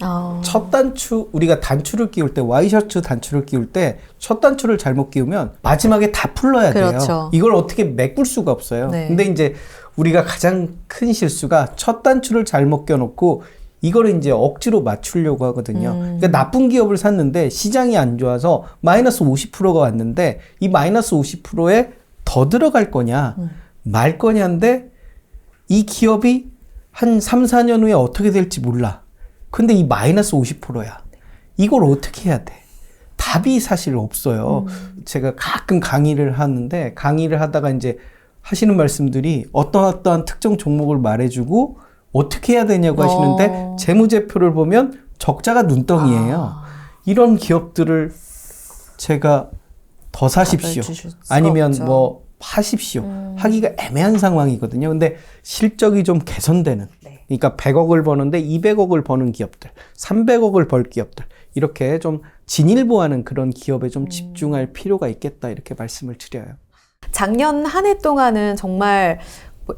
첫 단추, 우리가 단추를 끼울 때 와이셔츠 단추를 끼울 때 첫 단추를 잘못 끼우면 마지막에 다 풀러야 돼요. 그렇죠. 이걸 어떻게 메꿀 수가 없어요. 네. 근데 이제 우리가 가장 큰 실수가 첫 단추를 잘못 껴놓고 이걸 이제 억지로 맞추려고 하거든요. 그러니까 나쁜 기업을 샀는데 시장이 안 좋아서 마이너스 50%가 왔는데 이 마이너스 50%에 더 들어갈 거냐 말 거냐인데 이 기업이 한 3, 4년 후에 어떻게 될지 몰라. 근데 이 마이너스 50%야. 이걸 어떻게 해야 돼? 답이 사실 없어요. 제가 가끔 강의를 하는데 강의를 하다가 이제 하시는 말씀들이 어떠한 특정 종목을 말해주고 어떻게 해야 되냐고 하시는데 재무제표를 보면 적자가 눈덩이에요. 이런 기업들을 제가 더 사십시오. 아니면 뭐 파십시오. 하기가 애매한 상황이거든요. 근데 실적이 좀 개선되는. 네. 그러니까 100억을 버는데 200억을 버는 기업들, 300억을 벌 기업들. 이렇게 좀 진일보하는 그런 기업에 좀 집중할 필요가 있겠다. 이렇게 말씀을 드려요. 작년 한 해 동안은 정말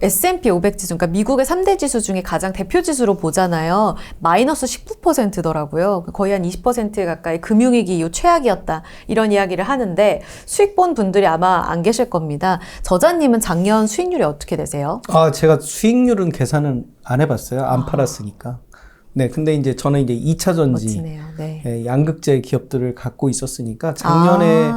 S&P 500 지수, 그러니까 미국의 3대 지수 중에 가장 대표 지수로 보잖아요. 마이너스 19%더라고요. 거의 한 20% 가까이 금융위기 이후 최악이었다. 이런 이야기를 하는데 수익 본 분들이 아마 안 계실 겁니다. 저자님은 작년 수익률이 어떻게 되세요? 제가 수익률은 계산은 안 해봤어요. 안 팔았으니까. 네, 근데 이제 저는 이제 2차 전지, 멋지네요. 네. 예, 양극재 기업들을 갖고 있었으니까 작년에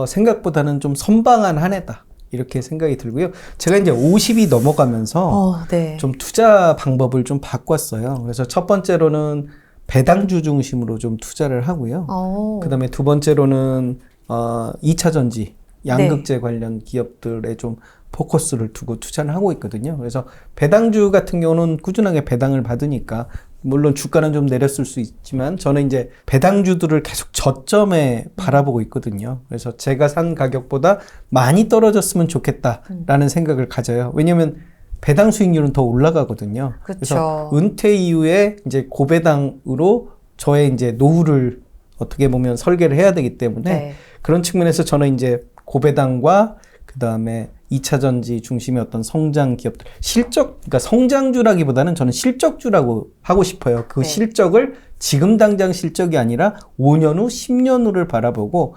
생각보다는 좀 선방한 한 해다. 이렇게 생각이 들고요. 제가 이제 50이 넘어가면서 네. 좀 투자 방법을 좀 바꿨어요. 그래서 첫 번째로는 배당주 중심으로 좀 투자를 하고요. 그 다음에 두 번째로는 2차 전지, 양극재 관련 기업들에 좀 포커스를 두고 투자를 하고 있거든요. 그래서 배당주 같은 경우는 꾸준하게 배당을 받으니까 물론 주가는 좀 내렸을 수 있지만 저는 이제 배당주들을 계속 저점에 바라보고 있거든요. 그래서 제가 산 가격보다 많이 떨어졌으면 좋겠다라는 생각을 가져요. 왜냐면 배당 수익률은 더 올라가거든요. 그쵸. 그래서 은퇴 이후에 이제 고배당으로 저의 이제 노후를 어떻게 보면 설계를 해야 되기 때문에 그런 측면에서 저는 이제 고배당과 그 다음에 2차 전지 중심의 어떤 성장 기업들, 그러니까 성장주라기보다는 저는 실적주라고 하고 싶어요. 그 실적을 지금 당장 실적이 아니라 5년 후, 10년 후를 바라보고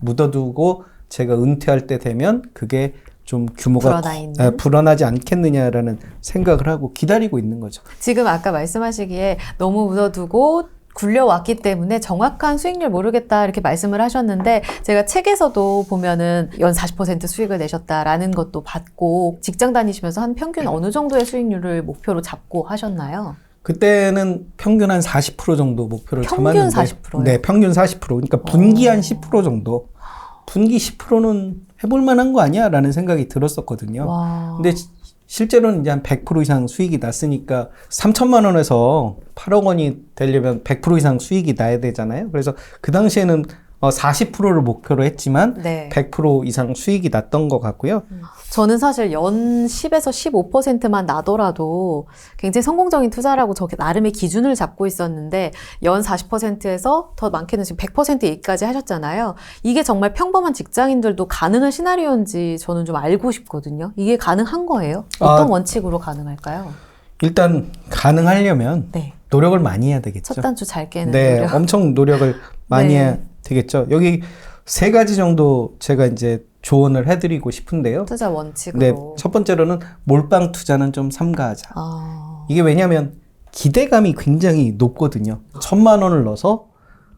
묻어두고 제가 은퇴할 때 되면 그게 좀 규모가 불어나지 않겠느냐라는 생각을 하고 기다리고 있는 거죠. 지금 아까 말씀하시기에 너무 묻어두고 굴려왔기 때문에 정확한 수익률 모르겠다 이렇게 말씀을 하셨는데 제가 책에서도 보면은 연 40% 수익을 내셨다라는 것도 봤고 직장 다니시면서 한 평균 어느 정도의 수익률을 목표로 잡고 하셨나요? 그때는 평균 한 40% 정도 목표를 잡았는데 평균 40%요? 네, 평균 40%. 그러니까 분기 한 10% 정도. 분기 10%는 해볼 만한 거 아니야? 라는 생각이 들었었거든요. 근데 실제로는 이제 한 100% 이상 수익이 났으니까 3천만 원에서 8억 원이 되려면 100% 이상 수익이 나야 되잖아요. 그래서 그 당시에는 40%를 목표로 했지만 100% 이상 수익이 났던 것 같고요. 저는 사실 연 10에서 15%만 나더라도 굉장히 성공적인 투자라고 저 나름의 기준을 잡고 있었는데 연 40%에서 더 많게는 지금 100% 얘기까지 하셨잖아요. 이게 정말 평범한 직장인들도 가능한 시나리오인지 저는 좀 알고 싶거든요. 이게 가능한 거예요? 어떤 원칙으로 가능할까요? 일단 가능하려면 노력을 많이 해야 되겠죠. 첫 단추 잘 깨는 노력. 엄청 노력을 많이 해야 되겠죠. 여기 3가지 정도 제가 이제 조언을 해드리고 싶은데요. 투자 원칙으로. 네, 첫 번째로는 몰빵 투자는 좀 삼가하자. 이게 왜냐하면 기대감이 굉장히 높거든요. 1,000만 원을 넣어서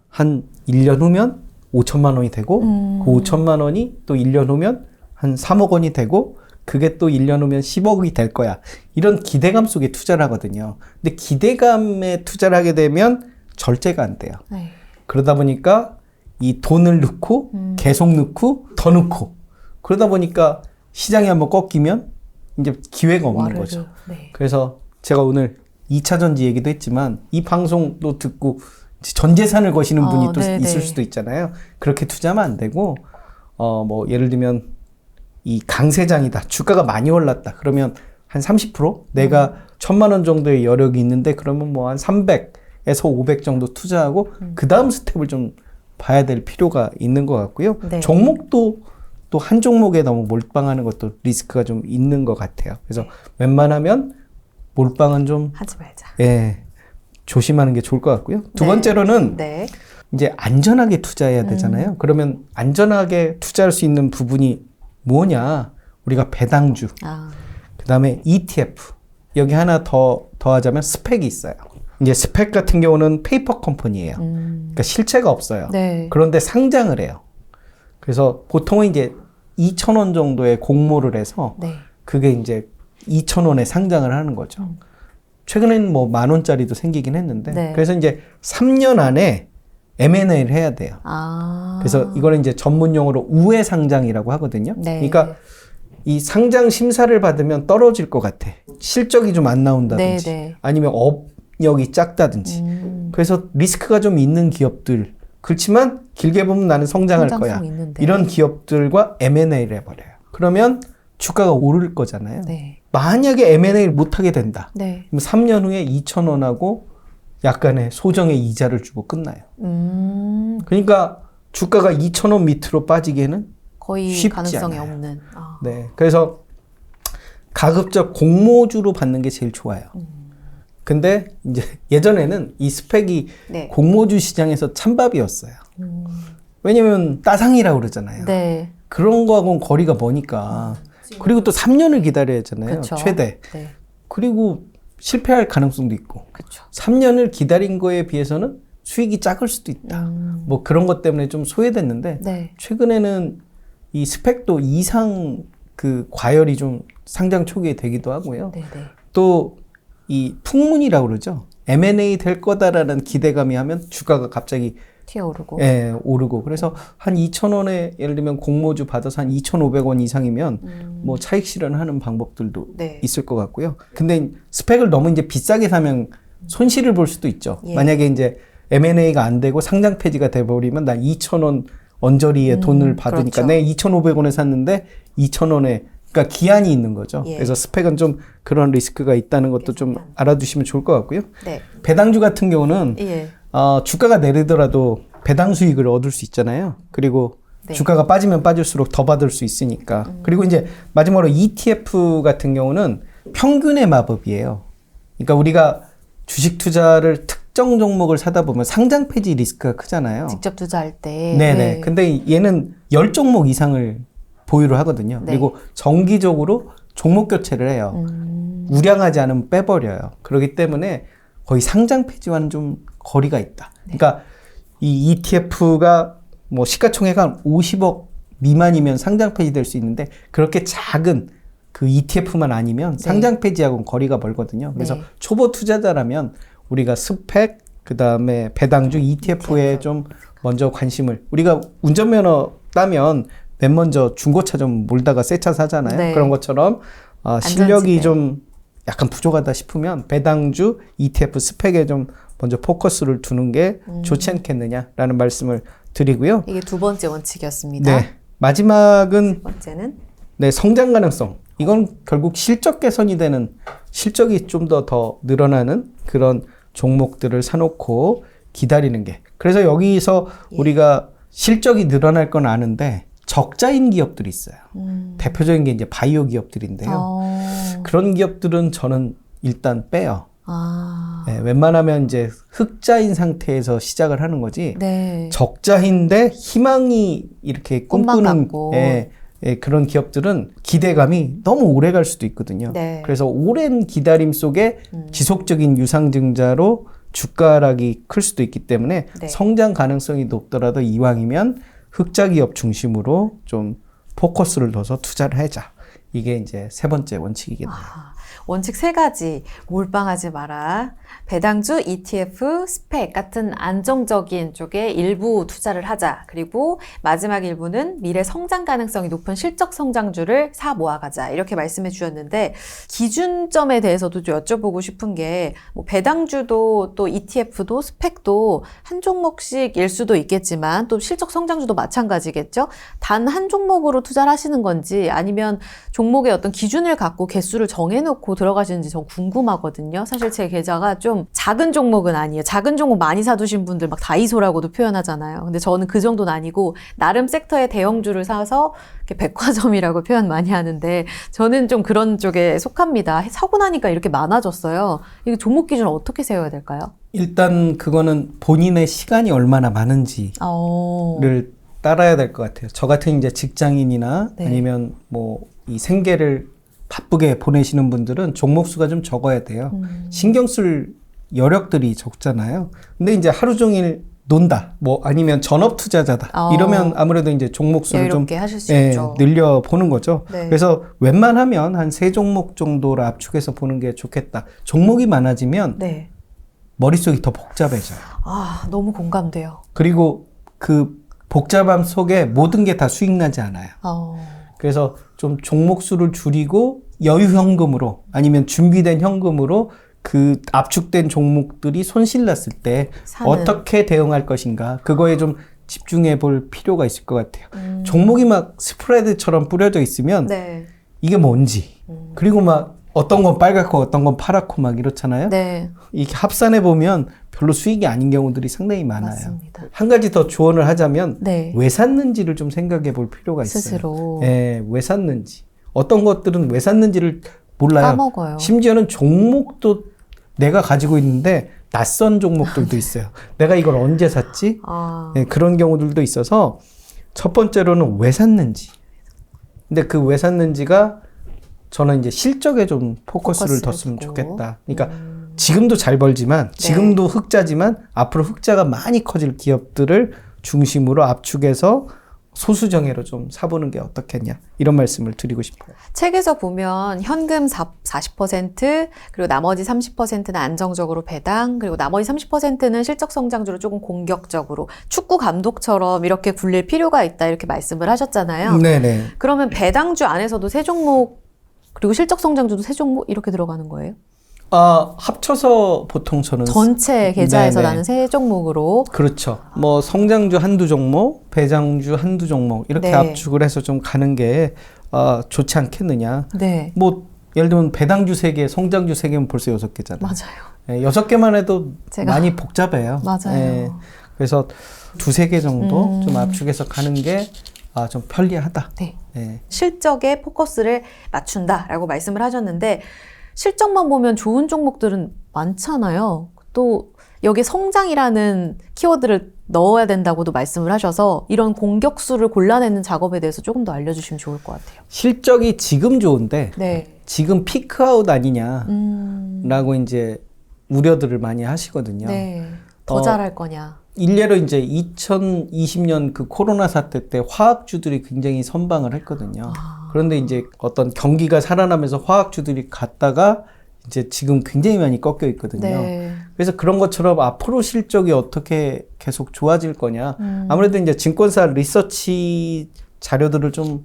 한 1년 후면 5천만 원이 되고 그 5천만 원이 또 1년 후면 한 3억 원이 되고 그게 또 1년 후면 10억이 될 거야. 이런 기대감 속에 투자를 하거든요. 근데 기대감에 투자를 하게 되면 절제가 안 돼요. 그러다 보니까 이 돈을 넣고 계속 넣고 더 넣고 그러다 보니까 시장이 한번 꺾이면 이제 기회가 없는 거죠. 그래서 제가 오늘 2차 전지 얘기도 했지만 이 방송도 듣고 전 재산을 거시는 분이 또 있을 수도 있잖아요. 그렇게 투자하면 안 되고 뭐 예를 들면 이 강세장이다. 주가가 많이 올랐다. 그러면 한 30%? 내가 1,000만 원 정도의 여력이 있는데 그러면 뭐 한 300에서 500 정도 투자하고 그 다음 스텝을 좀 봐야 될 필요가 있는 것 같고요. 종목도 또 한 종목에 너무 몰빵하는 것도 리스크가 좀 있는 것 같아요. 그래서 웬만하면 몰빵은 좀 하지 말자. 조심하는 게 좋을 것 같고요. 두 번째로는 이제 안전하게 투자해야 되잖아요. 그러면 안전하게 투자할 수 있는 부분이 뭐냐? 우리가 배당주, 그 다음에 ETF. 여기 하나 더하자면 스펙이 있어요. 이제 스펙 같은 경우는 페이퍼 컴퍼니예요. 그러니까 실체가 없어요. 그런데 상장을 해요. 그래서 보통은 이제 2,000원 정도의 공모를 해서 그게 이제 2,000원에 상장을 하는 거죠. 최근에는 뭐 10,000원짜리도 생기긴 했는데 그래서 이제 3년 안에 M&A를 해야 돼요. 그래서 이거는 이제 전문 용어로 우회 상장이라고 하거든요. 그러니까 이 상장 심사를 받으면 떨어질 것 같아. 실적이 좀 안 나온다든지 네네. 아니면 업력이 작다든지. 그래서 리스크가 좀 있는 기업들. 그렇지만 길게 보면 나는 성장할 거야. 성장성 있는데. 이런 기업들과 M&A를 해버려요. 그러면 주가가 오를 거잖아요. 네. 만약에 M&A를 못하게 된다. 네. 그럼 3년 후에 2,000원하고 약간의 소정의 이자를 주고 끝나요. 그러니까 주가가 2,000원 밑으로 빠지기에는 거의 쉽지 가능성이 않아요. 없는. 네. 그래서 가급적 공모주로 받는 게 제일 좋아요. 근데 이제 예전에는 이 스펙이 네. 공모주 시장에서 찬밥이었어요. 왜냐면 따상이라고 그러잖아요. 네. 그런 거하고는 거리가 머니까. 그리고 또 3년을 기다려야 하잖아요. 그쵸. 최대. 네. 그리고 실패할 가능성도 있고. 그렇죠. 3년을 기다린 거에 비해서는 수익이 작을 수도 있다. 뭐 그런 것 때문에 좀 소외됐는데 네. 최근에는 이 스펙도 이상 그 과열이 좀 상장 초기에 되기도 하고요. 네, 네. 또 이 풍문이라고 그러죠. M&A 될 거다라는 기대감이 하면 주가가 갑자기 튀어오르고. 예, 오르고. 그래서 한 2,000원에 예를 들면 공모주 받아서 한 2,500원 이상이면 뭐 차익 실현하는 방법들도 네. 있을 것 같고요. 근데 스펙을 너무 이제 비싸게 사면 손실을 볼 수도 있죠. 예. 만약에 이제 M&A가 안 되고 상장 폐지가 돼버리면 나 2,000원 언저리에 돈을 받으니까 그렇죠. 내 2,500원에 샀는데 2,000원에 그러니까 기한이 있는 거죠. 예. 그래서 스펙은 좀 그런 리스크가 있다는 것도 좀 알아두시면 좋을 것 같고요. 네. 배당주 같은 경우는 예. 주가가 내리더라도 배당 수익을 얻을 수 있잖아요. 그리고 네. 주가가 빠지면 빠질수록 더 받을 수 있으니까. 그리고 이제 마지막으로 ETF 같은 경우는 평균의 마법이에요. 그러니까 우리가 주식 투자를 특정 종목을 사다 보면 상장 폐지 리스크가 크잖아요. 직접 투자할 때. 네네. 네. 근데 얘는 10종목 이상을 보유를 하거든요. 네. 그리고 정기적으로 종목 교체를 해요. 우량하지 않으면 빼버려요. 그렇기 때문에 거의 상장 폐지와는 좀 거리가 있다. 그러니까 이 ETF가 뭐 시가총액 한 50억 미만이면 상장 폐지될 수 있는데 그렇게 작은 그 ETF만 아니면 상장 폐지하고는 거리가 멀거든요. 그래서 네. 초보 투자자라면 우리가 스펙 그다음에 배당주 ETF에 좀 먼저 관심을 우리가 운전면허 따면 맨 먼저 중고차 좀 몰다가 새 차 사잖아요. 네. 그런 것처럼 실력이 안전지대. 좀 약간 부족하다 싶으면 배당주 ETF 스펙에 좀 먼저 포커스를 두는 게 좋지 않겠느냐라는 말씀을 드리고요. 이게 두 번째 원칙이었습니다. 네. 마지막은 두 번째는 네, 성장 가능성. 이건 결국 실적 개선이 되는 실적이 좀 더 늘어나는 그런 종목들을 사놓고 기다리는 게. 그래서 여기서 우리가 실적이 늘어날 건 아는데 적자인 기업들이 있어요. 대표적인 게 이제 바이오 기업들인데요. 그런 기업들은 저는 일단 빼요. 네, 웬만하면 이제 흑자인 상태에서 시작을 하는 거지. 네. 적자인데 희망이 이렇게 꿈만 꿈꾸는 같고. 그런 기업들은 기대감이 너무 오래 갈 수도 있거든요. 네. 그래서 오랜 기다림 속에 지속적인 유상증자로 주가락이 클 수도 있기 때문에 네. 성장 가능성이 높더라도 이왕이면 흑자 기업 중심으로 좀 포커스를 둬서 투자를 하자. 이게 이제 세 번째 원칙이겠네요. 원칙 세 가지. 몰빵하지 마라. 배당주, ETF, 스펙 같은 안정적인 쪽에 일부 투자를 하자. 그리고 마지막 일부는 미래 성장 가능성이 높은 실적 성장주를 사 모아가자. 이렇게 말씀해 주셨는데 기준점에 대해서도 좀 여쭤보고 싶은 게 뭐 배당주도 또 ETF도 스펙도 한 종목씩일 수도 있겠지만 또 실적 성장주도 마찬가지겠죠. 단 한 종목으로 투자를 하시는 건지 아니면 종목의 어떤 기준을 갖고 개수를 정해놓고 들어가시는지 전 궁금하거든요. 사실 제 계좌가 좀 작은 종목은 아니에요. 작은 종목 많이 사두신 분들 막 다이소라고도 표현하잖아요. 근데 저는 그 정도는 아니고 나름 섹터의 대형주를 사서 이렇게 백화점이라고 표현 많이 하는데 저는 좀 그런 쪽에 속합니다. 사고 나니까 이렇게 많아졌어요. 이거 종목 기준을 어떻게 세워야 될까요? 일단 그거는 본인의 시간이 얼마나 많은지를 따라야 될 것 같아요. 저 같은 이제 직장인이나 네. 아니면 뭐 이 생계를 바쁘게 보내시는 분들은 종목 수가 좀 적어야 돼요. 신경 쓸 여력들이 적잖아요. 근데 이제 하루 종일 논다, 뭐 아니면 전업 투자자다 이러면 아무래도 이제 종목 수를 좀 여유롭게 하실 수 있죠. 늘려 보는 거죠. 네. 그래서 웬만하면 한 3종목 정도를 압축해서 보는 게 좋겠다. 종목이 많아지면 네. 머릿속이 더 복잡해져요. 너무 공감돼요. 그리고 그 복잡함 속에 모든 게 다 수익 나지 않아요. 그래서 좀 종목 수를 줄이고 여유 현금으로 아니면 준비된 현금으로 그 압축된 종목들이 손실 났을 때 사는. 어떻게 대응할 것인가 그거에 좀 집중해 볼 필요가 있을 것 같아요. 종목이 막 스프레드처럼 뿌려져 있으면 네. 이게 뭔지 그리고 막 어떤 건 빨갛고 어떤 건 파랗고 막 이렇잖아요. 네. 이렇게 합산해 보면 별로 수익이 아닌 경우들이 상당히 많아요. 맞습니다. 한 가지 더 조언을 하자면 네. 왜 샀는지를 좀 생각해 볼 필요가 있어요. 스스로. 예, 왜 샀는지. 어떤 것들은 왜 샀는지를 몰라요. 까먹어요. 심지어는 종목도 내가 가지고 있는데 낯선 종목들도 있어요. 내가 이걸 언제 샀지? 아. 예, 그런 경우들도 있어서 첫 번째로는 왜 샀는지. 근데 그 왜 샀는지가 저는 이제 실적에 좀 포커스를 뒀으면 두고. 좋겠다. 그러니까 지금도 잘 벌지만 지금도 흑자지만 앞으로 흑자가 많이 커질 기업들을 중심으로 압축해서 소수정예로 좀 사보는 게 어떻겠냐 이런 말씀을 드리고 싶어요. 책에서 보면 현금 40% 그리고 나머지 30%는 안정적으로 배당 그리고 나머지 30%는 실적 성장주로 조금 공격적으로 축구 감독처럼 이렇게 굴릴 필요가 있다 이렇게 말씀을 하셨잖아요. 네네. 그러면 배당주 안에서도 세 종목 그리고 실적 성장주도 세 종목 이렇게 들어가는 거예요? 합쳐서 보통 저는 전체 계좌에서 네네. 나는 세 종목으로 그렇죠. 뭐 성장주 한두 종목, 배당주 한두 종목 이렇게 네. 압축을 해서 좀 가는 게 좋지 않겠느냐. 네. 뭐 예를 들면 배당주 3개, 성장주 3개면 벌써 6개잖아요. 맞아요. 6개만 해도 제가- 많이 복잡해요. 맞아요. 그래서 2-3개 정도 좀 압축해서 가는 게 좀 편리하다. 네. 예. 실적에 포커스를 맞춘다라고 말씀을 하셨는데 실적만 보면 좋은 종목들은 많잖아요. 또 여기 성장이라는 키워드를 넣어야 된다고도 말씀을 하셔서 이런 공격수를 골라내는 작업에 대해서 조금 더 알려주시면 좋을 것 같아요. 실적이 지금 좋은데 네. 지금 피크아웃 아니냐라고 이제 우려들을 많이 하시거든요. 네. 더 잘할 거냐. 일례로 이제 2020년 그 코로나 사태 때 화학주들이 굉장히 선방을 했거든요. 그런데 이제 어떤 경기가 살아나면서 화학주들이 갔다가 이제 지금 굉장히 많이 꺾여 있거든요. 네. 그래서 그런 것처럼 앞으로 실적이 어떻게 계속 좋아질 거냐. 아무래도 이제 증권사 리서치 자료들을 좀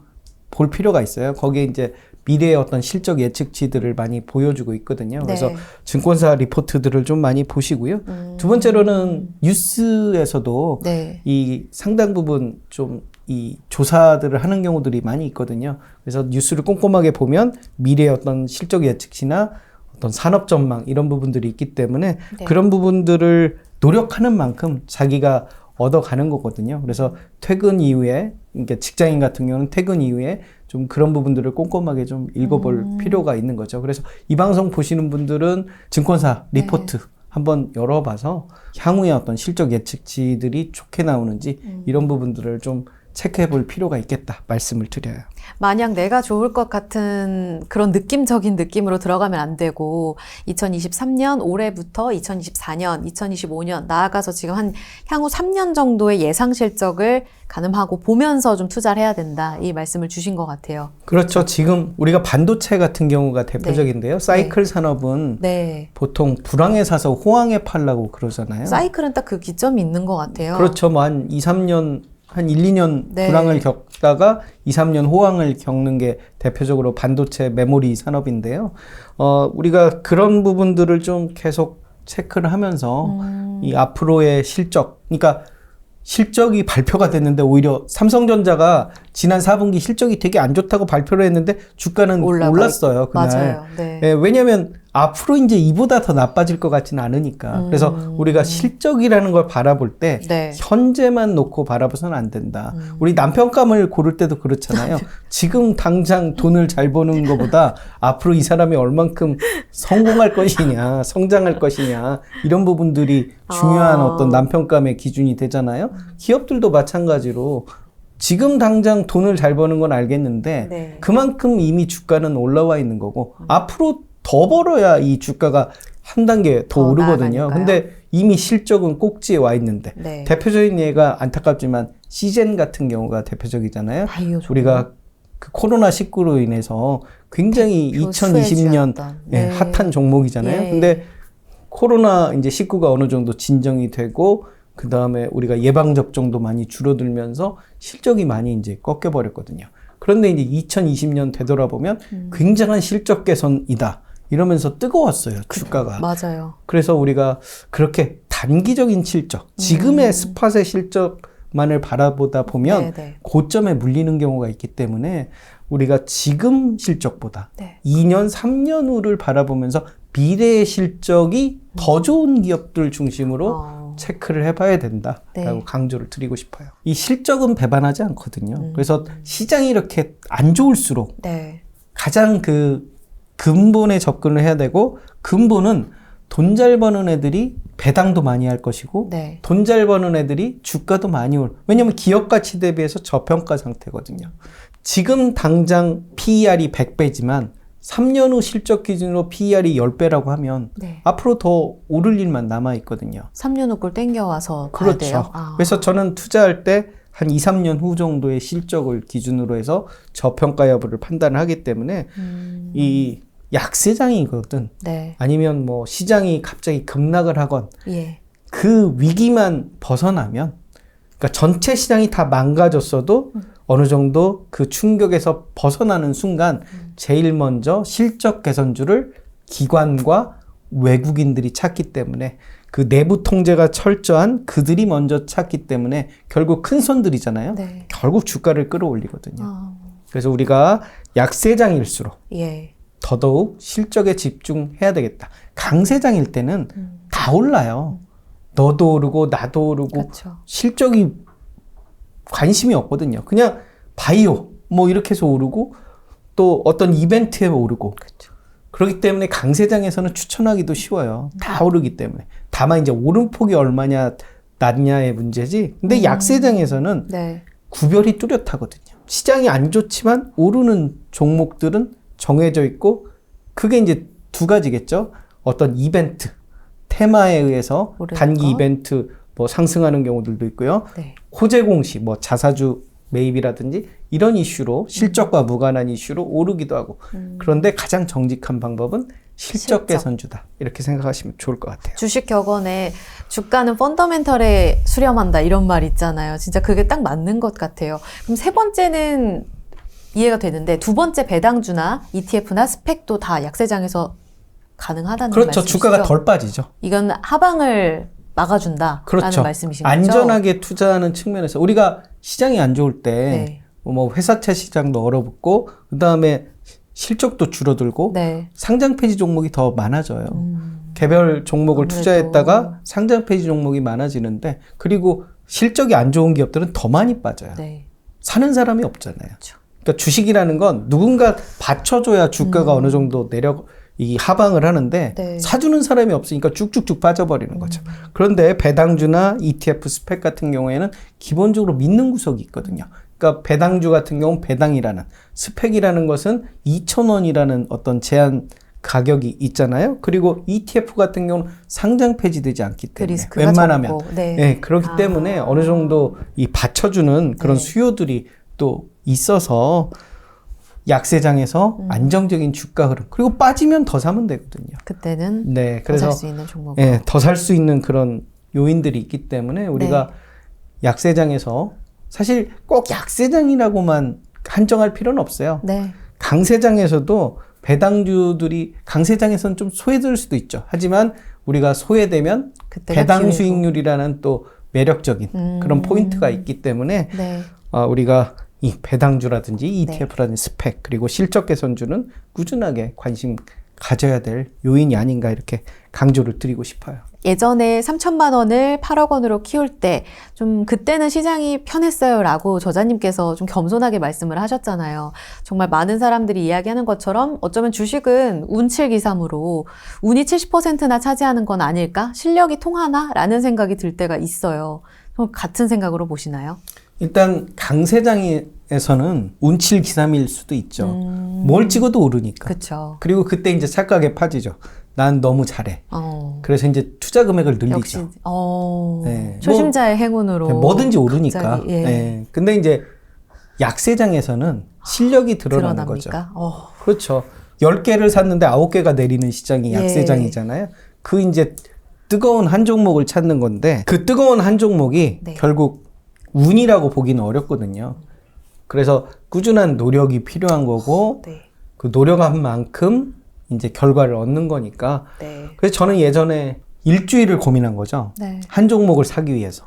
볼 필요가 있어요. 거기에 이제 미래의 어떤 실적 예측치들을 많이 보여주고 있거든요. 그래서 네. 증권사 리포트들을 좀 많이 보시고요. 두 번째로는 뉴스에서도 네. 이 상당 부분 좀 이 조사들을 하는 경우들이 많이 있거든요. 그래서 뉴스를 꼼꼼하게 보면 미래의 어떤 실적 예측치나 어떤 산업 전망 이런 부분들이 있기 때문에 네. 그런 부분들을 노력하는 만큼 자기가 얻어가는 거거든요. 그래서 퇴근 이후에, 그러니까 직장인 같은 경우는 퇴근 이후에 좀 그런 부분들을 꼼꼼하게 좀 읽어볼 필요가 있는 거죠. 그래서 이 방송 보시는 분들은 증권사 리포트 한번 열어봐서 향후에 어떤 실적 예측치들이 좋게 나오는지 이런 부분들을 좀 체크해 볼 필요가 있겠다 말씀을 드려요. 마냥 내가 좋을 것 같은 그런 느낌적인 느낌으로 들어가면 안 되고 2023년 올해부터 2024년, 2025년 나아가서 지금 한 향후 3년 정도의 예상 실적을 가늠하고 보면서 좀 투자를 해야 된다. 이 말씀을 주신 것 같아요. 그렇죠. 지금 우리가 반도체 같은 경우가 대표적인데요. 사이클 산업은 네. 보통 불황에 사서 호황에 팔라고 그러잖아요. 사이클은 딱 그 기점이 있는 것 같아요. 그렇죠. 뭐 한 2-3년 한 1-2년 네. 불황을 겪다가 2-3년 호황을 겪는 게 대표적으로 반도체 메모리 산업인데요. 우리가 그런 부분들을 좀 계속 체크를 하면서 이 앞으로의 실적, 그러니까 실적이 발표가 됐는데 오히려 삼성전자가 지난 4분기 실적이 되게 안 좋다고 발표를 했는데 주가는 올랐어요. 그날. 맞아요. 네. 예, 왜냐하면 앞으로 이제 이보다 더 나빠질 것 같지는 않으니까. 그래서 우리가 실적이라는 걸 바라볼 때 네. 현재만 놓고 바라봐서는 안 된다. 우리 남편감을 고를 때도 그렇잖아요. 지금 당장 돈을 잘 버는 것보다 앞으로 이 사람이 얼만큼 성공할 것이냐, 성장할 것이냐 이런 부분들이 중요한 어떤 남편감의 기준이 되잖아요. 기업들도 마찬가지로 지금 당장 돈을 잘 버는 건 알겠는데 네. 그만큼 이미 주가는 올라와 있는 거고 앞으로 더 벌어야 이 주가가 한 단계 더 더 오르거든요. 나아가니까요. 근데 이미 실적은 꼭지에 와 있는데 네. 대표적인 예가 안타깝지만 시젠 같은 경우가 대표적이잖아요. 바이오 종목. 우리가 그 코로나19로 인해서 굉장히 대표 2020년 수혜주였던. 예, 네. 핫한 종목이잖아요. 예. 근데 코로나 이제 19가 어느 정도 진정이 되고 그 다음에 우리가 예방 접종도 많이 줄어들면서 실적이 많이 이제 꺾여 버렸거든요. 그런데 이제 2020년 되돌아보면 굉장한 실적 개선이다. 이러면서 뜨거웠어요, 주가가. 맞아요. 그래서 우리가 그렇게 단기적인 실적, 지금의 스팟의 실적만을 바라보다 보면 네네. 고점에 물리는 경우가 있기 때문에 우리가 지금 실적보다 네. 2년, 3년 후를 바라보면서 미래의 실적이 더 좋은 기업들 중심으로 체크를 해봐야 된다라고 네. 강조를 드리고 싶어요. 이 실적은 배반하지 않거든요. 그래서 시장이 이렇게 안 좋을수록 네. 가장 그 근본에 접근을 해야 되고, 근본은 돈 잘 버는 애들이 배당도 많이 할 것이고 네. 돈 잘 버는 애들이 주가도 많이 왜냐면 기업 가치 대비해서 저평가 상태거든요. 지금 당장 PER이 100배지만 3년 후 실적 기준으로 PER이 10배라고 하면 네. 앞으로 더 오를 일만 남아 있거든요. 3년 후 걸 땡겨와서 봐야 돼요. 그렇죠. 그래서 저는 투자할 때 한 2, 3년 후 정도의 실적을 기준으로 해서 저평가 여부를 판단을 하기 때문에 이 약세장이거든. 네. 아니면 뭐 시장이 갑자기 급락을 하건 예. 그 위기만 벗어나면, 그러니까 전체 시장이 다 망가졌어도 어느 정도 그 충격에서 벗어나는 순간 제일 먼저 실적 개선주를 기관과 외국인들이 찾기 때문에, 그 내부 통제가 철저한 그들이 먼저 찾기 때문에 결국 큰 손들이잖아요. 네. 결국 주가를 끌어올리거든요. 그래서 우리가 약세장일수록 예. 더더욱 실적에 집중해야 되겠다. 강세장일 때는 다 올라요. 너도 오르고 나도 오르고 그렇죠. 실적이 관심이 없거든요. 그냥 바이오 뭐 이렇게 해서 오르고 또 어떤 이벤트에 오르고. 그렇죠. 그렇기 때문에 강세장에서는 추천하기도 쉬워요. 다 오르기 때문에. 다만 이제 오름폭이 얼마냐 낮냐의 문제지. 근데 약세장에서는 네. 구별이 뚜렷하거든요. 시장이 안 좋지만 오르는 종목들은 정해져 있고, 그게 이제 두 가지겠죠. 어떤 이벤트, 테마에 의해서 오르는 단기 거. 이벤트 뭐 상승하는 경우들도 있고요. 네. 호재 공시, 뭐 자사주 매입이라든지 이런 이슈로 실적과 무관한 이슈로 오르기도 하고. 그런데 가장 정직한 방법은 실적 개선주다. 이렇게 생각하시면 좋을 것 같아요. 주식 격언에 주가는 펀더멘털에 수렴한다 이런 말 있잖아요. 진짜 그게 딱 맞는 것 같아요. 그럼 세 번째는 이해가 되는데, 두 번째 배당주나 ETF나 스펙도 다 약세장에서 가능하다는 그렇죠. 말씀이시죠? 주가가 덜 빠지죠. 이건 하방을 막아준다라는 그렇죠. 말씀이신 거죠? 안전하게 투자하는 측면에서 우리가 시장이 안 좋을 때 네. 뭐 회사채 시장도 얼어붙고 그다음에 실적도 줄어들고 네. 상장 폐지 종목이 더 많아져요. 개별 종목을 아무래도. 투자했다가 상장 폐지 종목이 많아지는데, 그리고 실적이 안 좋은 기업들은 더 많이 빠져요. 네. 사는 사람이 없잖아요. 그렇죠. 그러니까 주식이라는 건 누군가 받쳐줘야 주가가 어느 정도 이 하방을 하는데 네. 사주는 사람이 없으니까 쭉쭉쭉 빠져버리는 거죠. 그런데 배당주나 ETF 스펙 같은 경우에는 기본적으로 믿는 구석이 있거든요. 그러니까 배당주 같은 경우는 배당이라는, 스펙이라는 것은 2,000원이라는 어떤 제한 가격이 있잖아요. 그리고 ETF 같은 경우는 상장 폐지되지 않기 그 때문에 리스크가 웬만하면 적고. 네. 네, 그렇기 때문에 어느 정도 이 받쳐주는 그런 네. 수요들이 또 있어서 약세장에서 안정적인 주가 흐름, 그리고 빠지면 더 사면 되거든요. 그때는 네, 더 그래서 살 수 있는 종목. 예, 더 살 수 있는 그런 요인들이 있기 때문에 우리가 약세장에서 사실 꼭 약세장이라고만 한정할 필요는 없어요. 네. 강세장에서도 배당주들이 강세장에서는 좀 소외될 수도 있죠. 하지만 우리가 소외되면 그때가 배당 기회고. 수익률이라는 또 매력적인 그런 포인트가 있기 때문에 네. 우리가 이 배당주라든지 ETF라든지 스펙, 그리고 실적 개선주는 꾸준하게 관심 가져야 될 요인이 아닌가, 이렇게 강조를 드리고 싶어요. 예전에 3천만 원을 8억 원으로 키울 때 좀 그때는 시장이 편했어요 라고 저자님께서 좀 겸손하게 말씀을 하셨잖아요. 정말 많은 사람들이 이야기하는 것처럼 어쩌면 주식은 운칠기삼으로 운이 70%나 차지하는 건 아닐까? 실력이 통하나? 라는 생각이 들 때가 있어요. 같은 생각으로 보시나요? 일단 강세장에서는 운칠기삼일 수도 있죠. 뭘 찍어도 오르니까. 그렇죠. 그리고 그때 이제 착각에 빠지죠. 난 너무 잘해. 그래서 이제 투자 금액을 늘리죠. 역시 네. 초심자의 행운으로 뭐든지 오르니까. 갑자기, 예. 네. 근데 이제 약세장에서는 실력이 드러나는 거죠. 그렇죠. 10개를 샀는데 9개가 내리는 시장이 예. 약세장이잖아요. 그 이제 뜨거운 한 종목을 찾는 건데, 그 뜨거운 한 종목이 네. 결국 운이라고 보기는 어렵거든요. 그래서 꾸준한 노력이 필요한 거고 네. 그 노력한 만큼 이제 결과를 얻는 거니까. 네. 그래서 저는 예전에 일주일을 고민한 거죠. 네. 한 종목을 사기 위해서.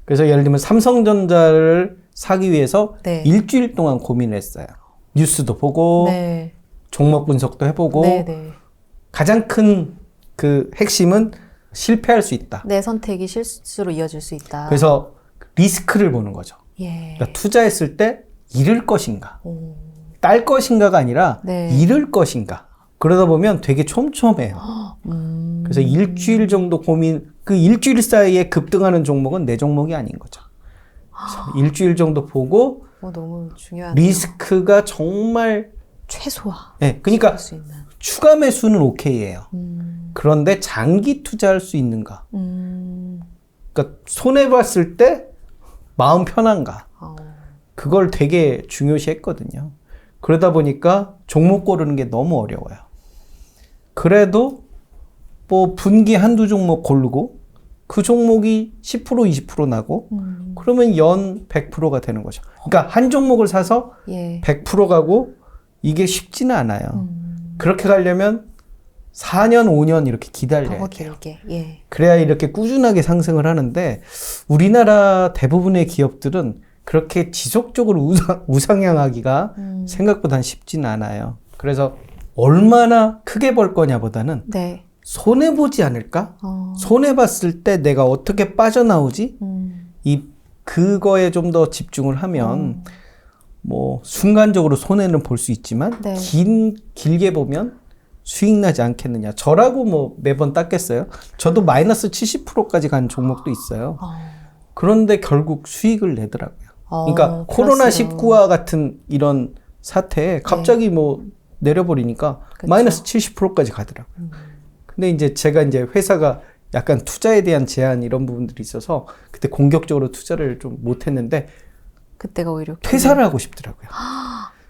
그래서 예를 들면 삼성전자를 사기 위해서 네. 일주일 동안 고민을 했어요. 뉴스도 보고 네. 종목 분석도 해보고 네. 네. 가장 큰 그 핵심은 실패할 수 있다. 내 선택이 실수로 이어질 수 있다. 그래서 리스크를 보는 거죠. 예. 그러니까 투자했을 때 잃을 것인가, 오. 딸 것인가가 아니라 네. 잃을 것인가. 그러다 보면 되게 촘촘해요. 그래서 일주일 정도 고민, 그 일주일 사이에 급등하는 종목은 내 종목이 아닌 거죠. 그래서 일주일 정도 보고 너무 중요한 리스크가 정말 최소화. 네, 그러니까 수 있는. 추가 매수는 오케이예요. 그런데 장기 투자할 수 있는가? 그러니까 손해 봤을 때 마음 편한가? 그걸 되게 중요시 했거든요. 그러다 보니까 종목 고르는 게 너무 어려워요. 그래도 뭐 분기 한두 종목 고르고 그 종목이 10% 20% 나고 그러면 연 100%가 되는 거죠. 그러니까 한 종목을 사서 예. 100% 가고 이게 쉽지는 않아요. 그렇게 가려면 4년, 5년 이렇게 기다려야 더 돼요. 길게. 예. 그래야 이렇게 꾸준하게 상승을 하는데 우리나라 대부분의 기업들은 그렇게 지속적으로 우상향하기가 생각보다는 쉽지는 않아요. 그래서 얼마나 크게 벌 거냐보다는 네. 손해보지 않을까? 손해봤을 때 내가 어떻게 빠져나오지? 그거에 좀 더 집중을 하면 뭐 순간적으로 손해는 볼 수 있지만 네. 길게 보면 수익 나지 않겠느냐. 저라고 뭐 매번 땄겠어요? 저도 마이너스 70%까지 간 종목도 있어요. 그런데 결국 수익을 내더라고요. 그러니까 코로나19와 같은 이런 사태에 갑자기 뭐 내려버리니까 그쵸. 마이너스 70%까지 가더라고요. 근데 이제 제가 이제 회사가 약간 투자에 대한 제한 이런 부분들이 있어서 그때 공격적으로 투자를 좀 못했는데 그때가 오히려 퇴사를 하고 싶더라고요.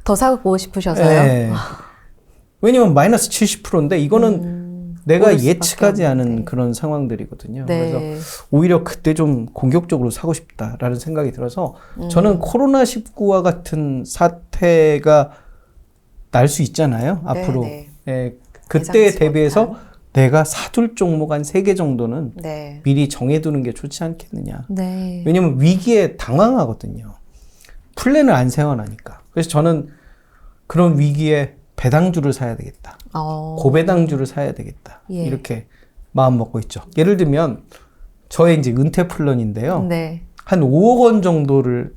더 사고 싶으셔서요? 네. 왜냐면 마이너스 70%인데 이거는 내가 오를 수밖에 예측하지 않은 없는데. 그런 상황들이거든요. 네. 그래서 오히려 그때 좀 공격적으로 사고 싶다라는 생각이 들어서 저는 코로나19와 같은 사태가 날 수 있잖아요. 앞으로. 네. 예, 그때에 예상치 대비해서 못한. 내가 사둘 종목 한 3개 정도는 네. 미리 정해두는 게 좋지 않겠느냐. 네. 왜냐면 위기에 당황하거든요. 플랜을 안 세워나니까. 그래서 저는 그런 위기에 배당주를 사야 되겠다. 고배당주를 사야 되겠다. 예. 이렇게 마음 먹고 있죠. 예를 들면 저의 이제 은퇴 플랜인데요. 네. 한 5억 원 정도를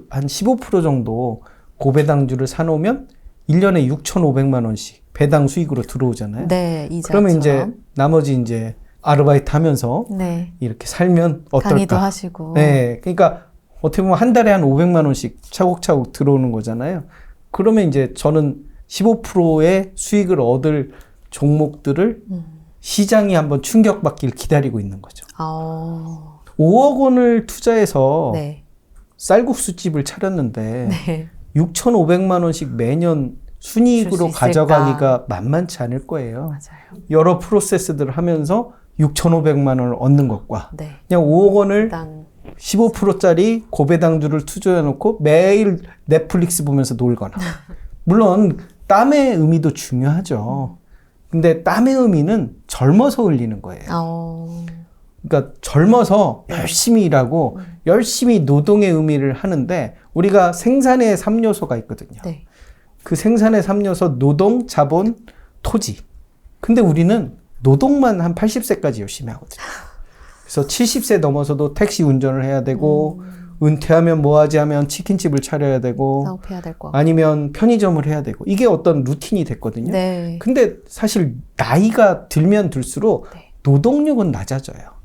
한 15% 정도 고배당주를 사놓으면 1년에 6,500만 원씩 배당 수익으로 들어오잖아요. 네. 그러면 이제 이자처럼. 나머지 이제 아르바이트 하면서 네. 이렇게 살면 어떨까? 강의도 하시고. 네. 그러니까 어떻게 보면 한 달에 한 500만 원씩 차곡차곡 들어오는 거잖아요. 그러면 이제 저는 15%의 수익을 얻을 종목들을 시장이 한번 충격받길 기다리고 있는 거죠. 5억 원을 투자해서 네. 쌀국수집을 차렸는데 네. 6,500만 원씩 매년 줄수 순이익으로 있을까? 가져가기가 만만치 않을 거예요. 맞아요. 여러 프로세스들을 하면서 6,500만 원을 얻는 것과 네. 그냥 5억 원을 일단 15%짜리 고배당주를 투자해 놓고 매일 넷플릭스 보면서 놀거나. 물론 땀의 의미도 중요하죠. 근데 땀의 의미는 젊어서 흘리는 거예요. 그러니까 젊어서 열심히 일하고 열심히 노동의 의미를 하는데 우리가 생산의 3요소가 있거든요. 네. 그 생산의 3요소 노동, 자본, 토지. 근데 우리는 노동만 한 80세까지 열심히 하거든요. 그래서 70세 넘어서도 택시 운전을 해야 되고 은퇴하면 뭐 하지 하면 치킨집을 차려야 되고 사업해야 될 거. 아니면 편의점을 해야 되고 이게 어떤 루틴이 됐거든요. 네. 근데 사실 나이가 들면 들수록 네. 노동력은 낮아져요.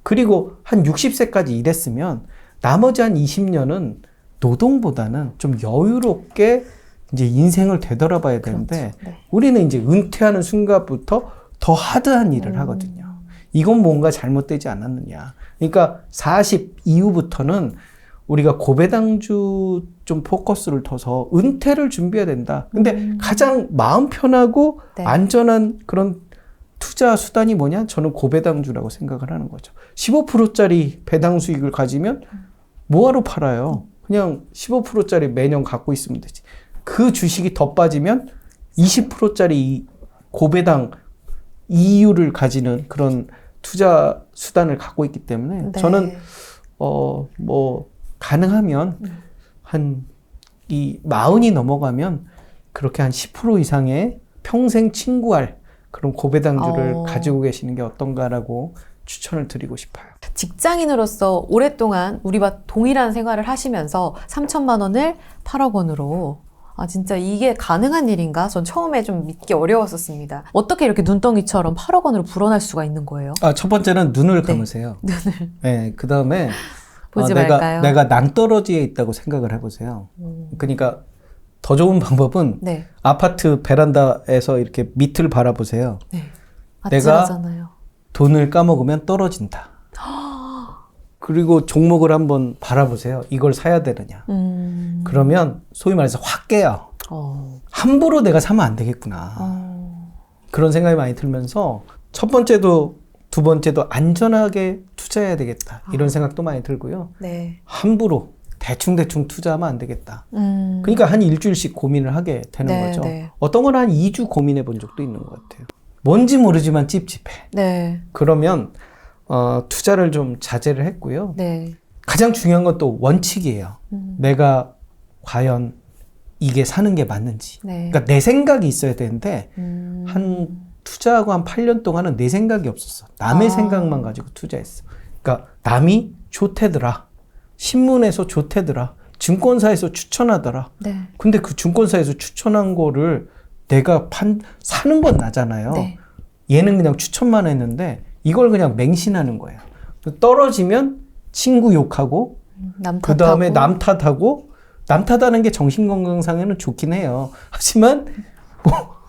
그리고 한 60세까지 일했으면 나머지 한 20년은 노동보다는 좀 여유롭게 이제 인생을 되돌아봐야 되는데 그렇죠. 네. 우리는 이제 은퇴하는 순간부터 더 하드한 일을 하거든요. 이건 뭔가 잘못되지 않았느냐. 그러니까 40 이후부터는 우리가 고배당주 좀 포커스를 둬서 은퇴를 준비해야 된다. 근데 가장 마음 편하고 네. 안전한 그런 투자 수단이 뭐냐? 저는 고배당주라고 생각을 하는 거죠. 15%짜리 배당 수익을 가지면 뭐하러 팔아요? 그냥 15%짜리 매년 갖고 있으면 되지. 그 주식이 더 빠지면 20%짜리 고배당 이유를 가지는 그런 투자 수단을 갖고 있기 때문에 네. 저는 뭐 가능하면 한 이 40이 넘어가면 그렇게 한 10% 이상의 평생 친구할 그런 고배당주를 가지고 계시는 게 어떤가라고 추천을 드리고 싶어요. 직장인으로서 오랫동안 우리와 동일한 생활을 하시면서 3천만 원을 8억 원으로 진짜 이게 가능한 일인가? 전 처음에 좀 믿기 어려웠었습니다. 어떻게 이렇게 눈덩이처럼 8억 원으로 불어날 수가 있는 거예요? 첫 번째는 눈을 감으세요. 눈을 네, 그 다음에 보지 말까요? 내가 낭떠러지에 있다고 생각을 해보세요. 그러니까 더 좋은 방법은 네. 아파트 베란다에서 이렇게 밑을 바라보세요. 네. 내가 아찔하잖아요. 돈을 까먹으면 떨어진다. 그리고 종목을 한번 바라보세요. 이걸 사야 되느냐. 그러면 소위 말해서 확 깨요. 함부로 내가 사면 안 되겠구나. 그런 생각이 많이 들면서 첫 번째도 두 번째도 안전하게 투자해야 되겠다. 이런 생각도 많이 들고요. 네. 함부로 대충 투자하면 안 되겠다. 그러니까 한 일주일씩 고민을 하게 되는 네, 거죠. 네. 어떤 건 한 2주 고민해 본 적도 있는 것 같아요. 뭔지 모르지만 찝찝해. 네. 그러면 투자를 좀 자제를 했고요. 네. 가장 중요한 건 또 원칙이에요. 내가 과연 이게 사는 게 맞는지. 네. 그러니까 내 생각이 있어야 되는데 한 투자하고 한 8년 동안은 내 생각이 없었어. 남의 생각만 가지고 투자했어. 그러니까 남이 좋대더라. 신문에서 좋대더라. 증권사에서 추천하더라. 네. 근데 그 증권사에서 추천한 거를 내가 사는 건 나잖아요. 네. 얘는 그냥 추천만 했는데 이걸 그냥 맹신하는 거예요. 떨어지면 친구 욕하고 남 그 다음에 남 탓하고 남 탓하는 게 정신건강상에는 좋긴 해요. 하지만 뭐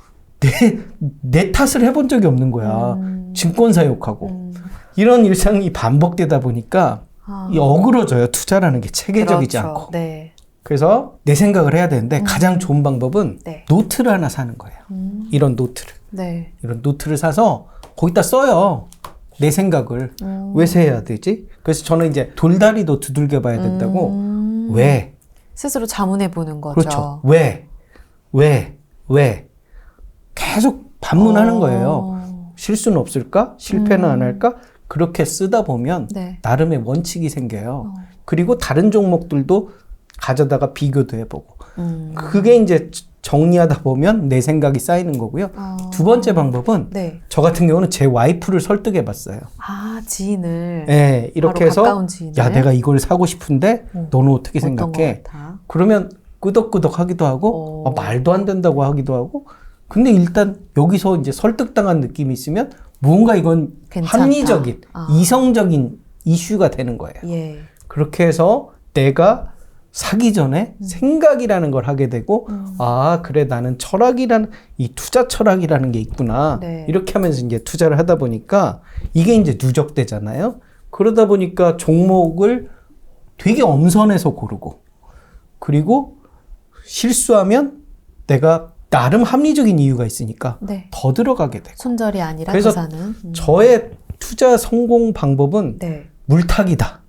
내 탓을 해본 적이 없는 거야. 증권사 욕하고 이런 일상이 반복되다 보니까 이 어그러져요. 투자라는 게 체계적이지 그렇죠. 않고. 네. 그래서 내 생각을 해야 되는데 가장 좋은 방법은 네. 노트를 하나 사는 거예요. 이런 노트를. 네. 이런 노트를 사서 거기다 써요. 내 생각을. 왜 세야 되지? 그래서 저는 이제 돌다리도 두들겨 봐야 된다고. 왜? 스스로 자문해 보는 거죠. 그렇죠. 왜? 계속 반문하는 거예요. 실수는 없을까? 실패는 안 할까? 그렇게 쓰다 보면 네. 나름의 원칙이 생겨요. 그리고 다른 종목들도 가져다가 비교도 해보고. 그게 이제 정리하다 보면 내 생각이 쌓이는 거고요. 두 번째 방법은 네. 저 같은 경우는 제 와이프를 설득해 봤어요. 지인을. 네, 이렇게 바로 해서 가까운 지인을. 야, 내가 이걸 사고 싶은데 너는 어떻게 어떤 생각해? 것 같아? 그러면 끄덕끄덕 하기도 하고 말도 안 된다고 하기도 하고 근데 일단 여기서 이제 설득당한 느낌이 있으면 뭔가 이건 괜찮다. 합리적인 이성적인 이슈가 되는 거예요. 예. 그렇게 해서 내가 사기 전에 생각이라는 걸 하게 되고 그래 나는 철학이라는 이 투자 철학이라는 게 있구나. 네. 이렇게 하면서 이제 투자를 하다 보니까 이게 이제 누적되잖아요. 그러다 보니까 종목을 되게 엄선해서 고르고 그리고 실수하면 내가 나름 합리적인 이유가 있으니까 네. 더 들어가게 되고. 손절이 아니라 그래서 부사는. 저의 투자 성공 방법은 네. 물타기다.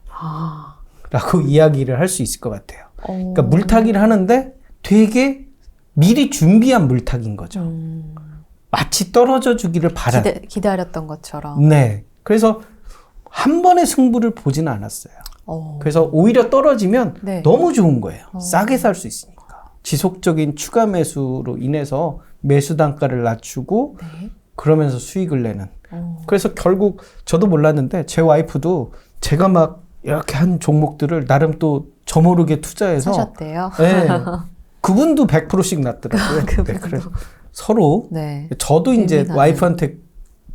라고 이야기를 할 수 있을 것 같아요. 그러니까 물타기를 하는데 되게 미리 준비한 물타기인 거죠. 마치 떨어져 주기를 기다렸던 것처럼. 네. 그래서 한 번의 승부를 보지는 않았어요. 그래서 오히려 떨어지면 네. 너무 좋은 거예요. 싸게 살 수 있으니까. 지속적인 추가 매수로 인해서 매수 단가를 낮추고 네. 그러면서 수익을 내는. 그래서 결국 저도 몰랐는데 제 와이프도 제가 막 이렇게 한 종목들을 나름 또 저모르게 투자해서 사셨대요. 네. 그분도 100%씩 났더라고요. 네, 그래서 서로 네. 저도 이제 재미나네. 와이프한테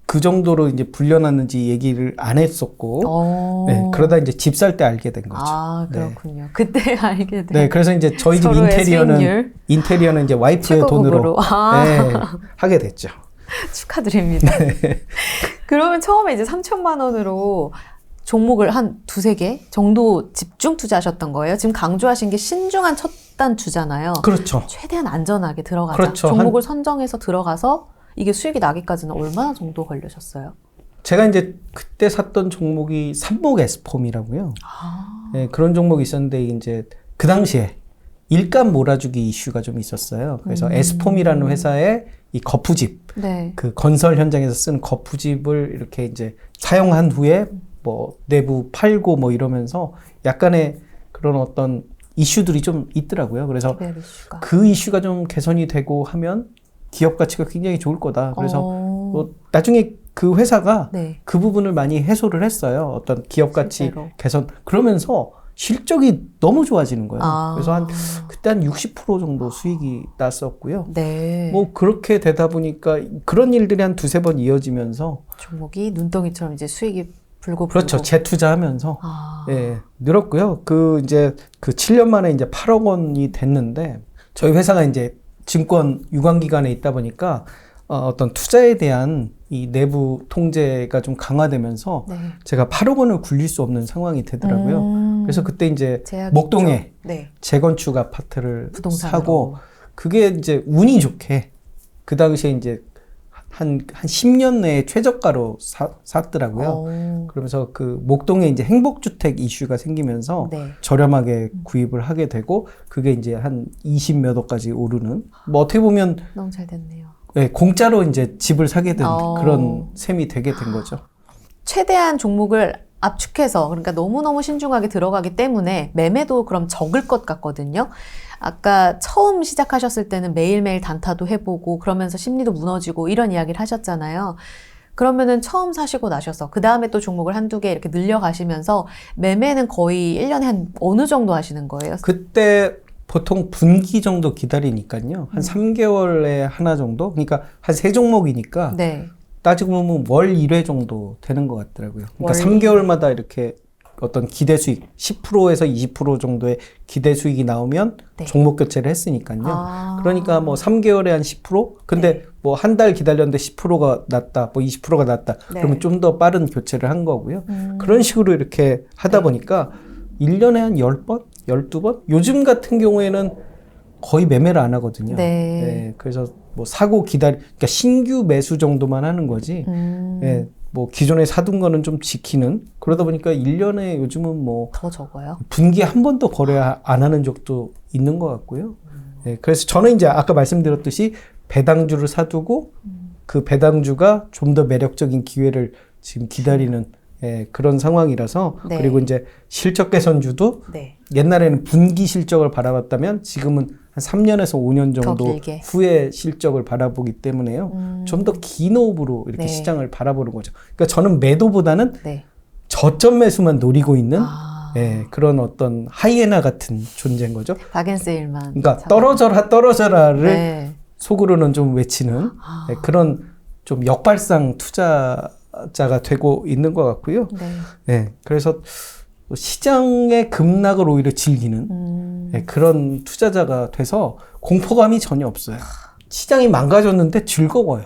그 정도로 이제 불려놨는지 얘기를 안 했었고 네, 그러다 이제 집 살 때 알게 된 거죠. 그렇군요. 네. 그때 알게 된. 네, 그래서 이제 저희 집 서로의 수익률? 인테리어는 이제 와이프의 돈으로 네, 하게 됐죠. 축하드립니다. 그러면 처음에 이제 3천만 원으로 종목을 한 두세 개 정도 집중 투자하셨던 거예요? 지금 강조하신 게 신중한 첫 단추잖아요. 그렇죠. 최대한 안전하게 들어가자. 그렇죠. 종목을 선정해서 들어가서 이게 수익이 나기까지는 얼마나 정도 걸리셨어요? 제가 이제 그때 샀던 종목이 삼목 에스폼이라고요. 네, 그런 종목이 있었는데 이제 그 당시에 일감 몰아주기 이슈가 좀 있었어요. 그래서 에스폼이라는 회사의 이 거푸집, 네. 그 건설 현장에서 쓴 거푸집을 이렇게 이제 사용한 후에 뭐 내부 팔고 뭐 이러면서 약간의 그런 어떤 이슈들이 좀 있더라고요. 그래서 개별 이슈가. 그 이슈가 좀 개선이 되고 하면 기업 가치가 굉장히 좋을 거다. 그래서 뭐 나중에 그 회사가 네. 그 부분을 많이 해소를 했어요. 어떤 기업 가치 실제로. 개선. 그러면서 실적이 너무 좋아지는 거예요. 아. 그래서 그때 한 60% 정도 수익이 났었고요. 네. 뭐 그렇게 되다 보니까 그런 일들이 한 두세 번 이어지면서 종목이 눈덩이처럼 이제 수익이 불고 그렇죠. 재투자하면서 아. 예, 늘었고요. 그 이제 그 7년 만에 이제 8억 원이 됐는데 저희 회사가 이제 증권 유관기관에 있다 보니까 어떤 투자에 대한 이 내부 통제가 좀 강화되면서 네. 제가 8억 원을 굴릴 수 없는 상황이 되더라고요. 그래서 그때 이제 제약이 목동에 있죠. 네. 재건축 아파트를 부동산으로. 사고 그게 이제 운이 좋게 그 당시에 이제 한 10년 내에 최저가로 샀더라고요. 그러면서 그 목동에 이제 행복주택 이슈가 생기면서 네. 저렴하게 구입을 하게 되고 그게 이제 한 20몇 억까지 오르는 뭐 어떻게 보면 너무 잘 됐네요. 네, 공짜로 이제 집을 사게 된 어. 그런 셈이 되게 된 거죠. 최대한 종목을 압축해서 그러니까 너무너무 신중하게 들어가기 때문에 매매도 그럼 적을 것 같거든요. 아까 처음 시작하셨을 때는 매일매일 단타도 해보고 그러면서 심리도 무너지고 이런 이야기를 하셨잖아요. 그러면은 처음 사시고 나셔서 그 다음에 또 종목을 한두 개 이렇게 늘려가시면서 매매는 거의 1년에 한 어느 정도 하시는 거예요? 그때 보통 분기 정도 기다리니까요. 한 3개월에 하나 정도? 그러니까 한 3종목이니까 네. 따지고 보면 월 1회 정도 되는 것 같더라고요. 그러니까 월 3개월마다 이렇게 어떤 기대 수익 10%에서 20% 정도의 기대 수익이 나오면 네. 종목 교체를 했으니까요. 아. 그러니까 뭐 3개월에 한 10%? 근데 네. 뭐 한 달 기다렸는데 10%가 났다, 뭐 20%가 났다. 네. 그러면 좀 더 빠른 교체를 한 거고요. 그런 식으로 이렇게 하다 보니까 1년에 한 10번? 12번? 요즘 같은 경우에는 거의 매매를 안 하거든요. 네. 그래서 뭐 사고 그러니까 신규 매수 정도만 하는 거지. 예, 뭐 기존에 사둔 거는 좀 지키는. 그러다 보니까 1년에 요즘은 뭐 더 적어요? 분기에 한 번도 거래 안 하는 적도 있는 것 같고요. 예, 그래서 저는 이제 아까 말씀드렸듯이 배당주를 사두고 그 배당주가 좀 더 매력적인 기회를 지금 기다리는 예, 그런 상황이라서 네. 그리고 이제 실적 개선주도 네. 옛날에는 분기 실적을 바라봤다면 지금은 한 3년에서 5년 더 정도 길게. 후에 실적을 바라보기 때문에요. 좀 더 긴 호흡으로 이렇게 네. 시장을 바라보는 거죠. 그러니까 저는 매도보다는 네. 저점 매수만 노리고 있는 아. 예, 그런 어떤 하이에나 같은 존재인 거죠. 박앤세일만. 그러니까 떨어져라를 네. 속으로는 좀 외치는 아. 예, 그런 좀 역발상 투자자가 되고 있는 것 같고요. 네. 예, 그래서 시장의 급락을 오히려 즐기는 예, 그런 투자자가 돼서 공포감이 전혀 없어요. 시장이 망가졌는데 즐거워요.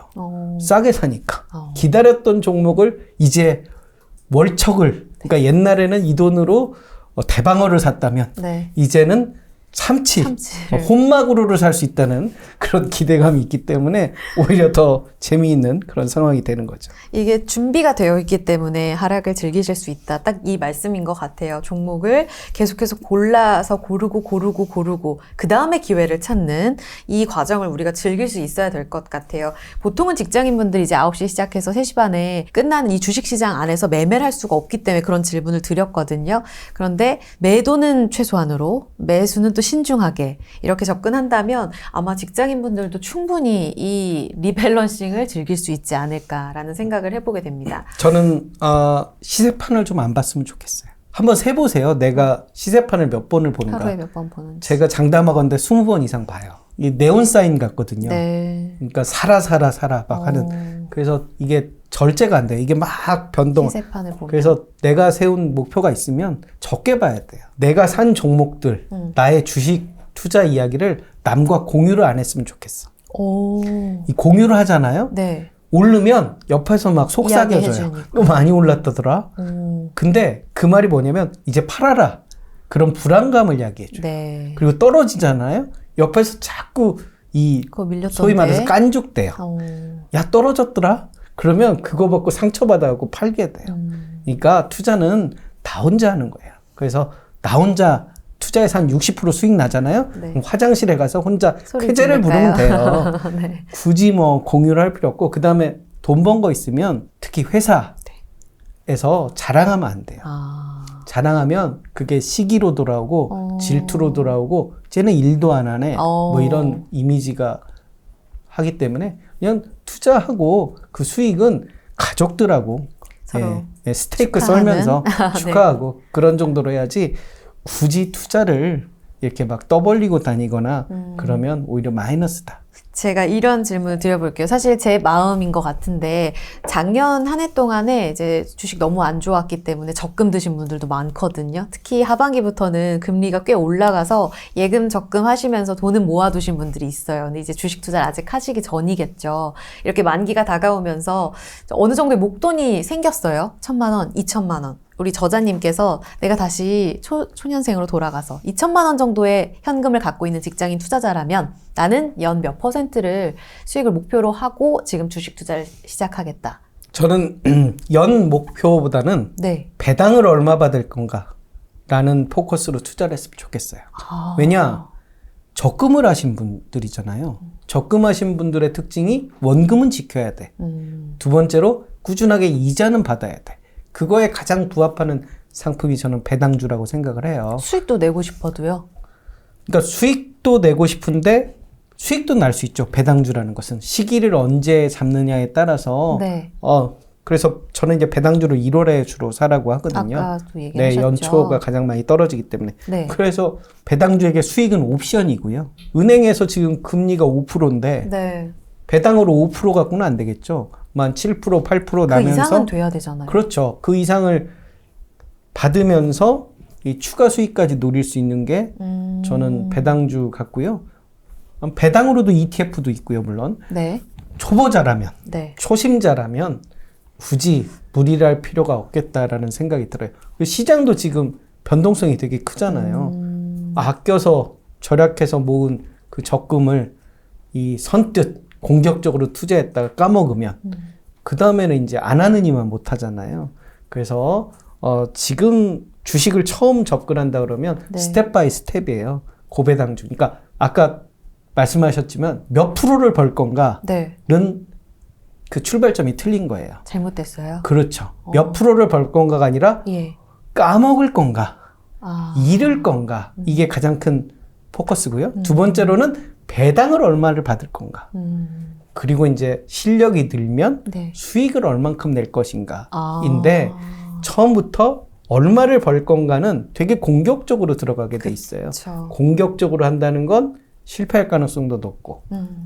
싸게 사니까. 기다렸던 종목을 이제 월척을, 그러니까 옛날에는 이 돈으로 대방어를 샀다면 네. 이제는 참치를. 혼마구로를 살 수 있다는 그런 기대감이 있기 때문에 오히려 더 재미있는 그런 상황이 되는 거죠. 이게 준비가 되어 있기 때문에 하락을 즐기실 수 있다. 딱 이 말씀인 것 같아요. 종목을 계속해서 골라서 고르고 그 다음에 기회를 찾는 이 과정을 우리가 즐길 수 있어야 될 것 같아요. 보통은 직장인분들이 이제 9시 시작해서 3시 반에 끝나는 이 주식시장 안에서 매매를 할 수가 없기 때문에 그런 질문을 드렸거든요. 그런데 매도는 최소한으로 매수는 또 신중하게 이렇게 접근한다면 아마 직장인분들도 충분히 이 리밸런싱을 즐길 수 있지 않을까라는 생각을 해보게 됩니다. 저는 시세판을 좀 안 봤으면 좋겠어요. 한번 세보세요. 내가 시세판을 몇 번을 보는가. 하루에 몇 번 보는지. 제가 장담하건대 20번 이상 봐요. 이 네온 사인 같거든요. 네. 그러니까 사라 막 하는. 그래서 이게 절제가 안 돼요. 이게 막 변동. 시세판을 보면. 그래서 내가 세운 목표가 있으면 적게 봐야 돼요. 내가 산 종목들, 나의 주식 투자 이야기를 남과 공유를 안 했으면 좋겠어. 이 공유를 하잖아요. 네. 오르면 옆에서 막 속삭여줘요. 또 많이 올랐다더라. 근데 그 말이 뭐냐면 이제 팔아라. 그런 불안감을 이야기해줘요. 네. 그리고 떨어지잖아요. 옆에서 자꾸 소위 말해서 깐죽대요. 야 떨어졌더라. 그러면 그거 받고 상처받아갖고 팔게 돼요. 그러니까 투자는 나 혼자 하는 거예요. 그래서 나 혼자 투자해서 한 60% 수익 나잖아요. 네. 그럼 화장실에 가서 혼자 소리 쾌재를 부르면 돼요. 지를까요? 네. 굳이 뭐 공유를 할 필요 없고, 그 다음에 돈 번 거 있으면 특히 회사에서 자랑하면 안 돼요. 아, 자랑하면 그게 시기로 돌아오고 질투로 돌아오고 쟤는 일도 안 하네 뭐 이런 이미지가 하기 때문에 그냥 투자하고 그 수익은 가족들하고 서로 스테이크 축하하는? 썰면서 네. 축하하고 그런 정도로 해야지, 굳이 투자를 이렇게 막 떠벌리고 다니거나 그러면 오히려 마이너스다. 제가 이런 질문을 드려볼게요. 사실 제 마음인 것 같은데, 작년 한 해 동안에 이제 주식 너무 안 좋았기 때문에 적금 드신 분들도 많거든요. 특히 하반기부터는 금리가 꽤 올라가서 예금 적금 하시면서 돈은 모아두신 분들이 있어요. 근데 이제 주식 투자를 아직 하시기 전이겠죠. 이렇게 만기가 다가오면서 어느 정도의 목돈이 생겼어요. 1,000만 원, 2,000만 원. 우리 저자님께서 내가 다시 초년생으로 돌아가서 2,000만 원 정도의 현금을 갖고 있는 직장인 투자자라면 나는 연 몇 %를 수익을 목표로 하고 지금 주식 투자를 시작하겠다. 저는 연 목표보다는 네. 배당을 얼마 받을 건가 라는 포커스로 투자를 했으면 좋겠어요. 아. 왜냐? 적금을 하신 분들이잖아요. 적금하신 분들의 특징이 원금은 지켜야 돼. 두 번째로 꾸준하게 이자는 받아야 돼. 그거에 가장 부합하는 상품이 저는 배당주라고 생각을 해요. 수익도 내고 싶어도요? 그러니까 수익도 내고 싶은데 수익도 날 수 있죠. 배당주라는 것은 시기를 언제 잡느냐에 따라서 네. 그래서 저는 이제 배당주를 1월에 주로 사라고 하거든요. 아까도 얘기하셨죠. 네, 연초가 가장 많이 떨어지기 때문에. 네. 그래서 배당주에게 수익은 옵션이고요. 은행에서 지금 금리가 5%인데 네. 배당으로 5% 갖고는 안 되겠죠. 만 7%, 8% 그 나면서 이상은 돼야 되잖아요. 그렇죠. 그 이상을 받으면서 이 추가 수익까지 노릴 수 있는 게 저는 배당주 같고요. 배당으로도 ETF도 있고요, 물론. 네. 초보자라면, 네. 초심자라면 굳이 무리를 할 필요가 없겠다라는 생각이 들어요. 시장도 지금 변동성이 되게 크잖아요. 아껴서 절약해서 모은 그 적금을 이 선뜻 공격적으로 투자했다가 까먹으면 그 다음에는 이제 안 하느니만 못 하잖아요. 그래서 지금 주식을 처음 접근한다 그러면 네. 스텝 바이 스텝이에요. 고배당주. 그러니까 아까 말씀하셨지만 몇 프로를 벌 건가는 네. 그 출발점이 틀린 거예요. 잘못됐어요? 그렇죠. 몇 프로를 벌 건가가 아니라 예. 까먹을 건가, 아. 잃을 건가, 이게 가장 큰 포커스고요. 두 번째로는 배당을 얼마를 받을 건가. 그리고 이제 실력이 늘면 네. 수익을 얼만큼 낼 것인가인데 아. 처음부터 얼마를 벌 건가는 되게 공격적으로 들어가게 돼 있어요. 그쵸. 공격적으로 한다는 건 실패할 가능성도 높고,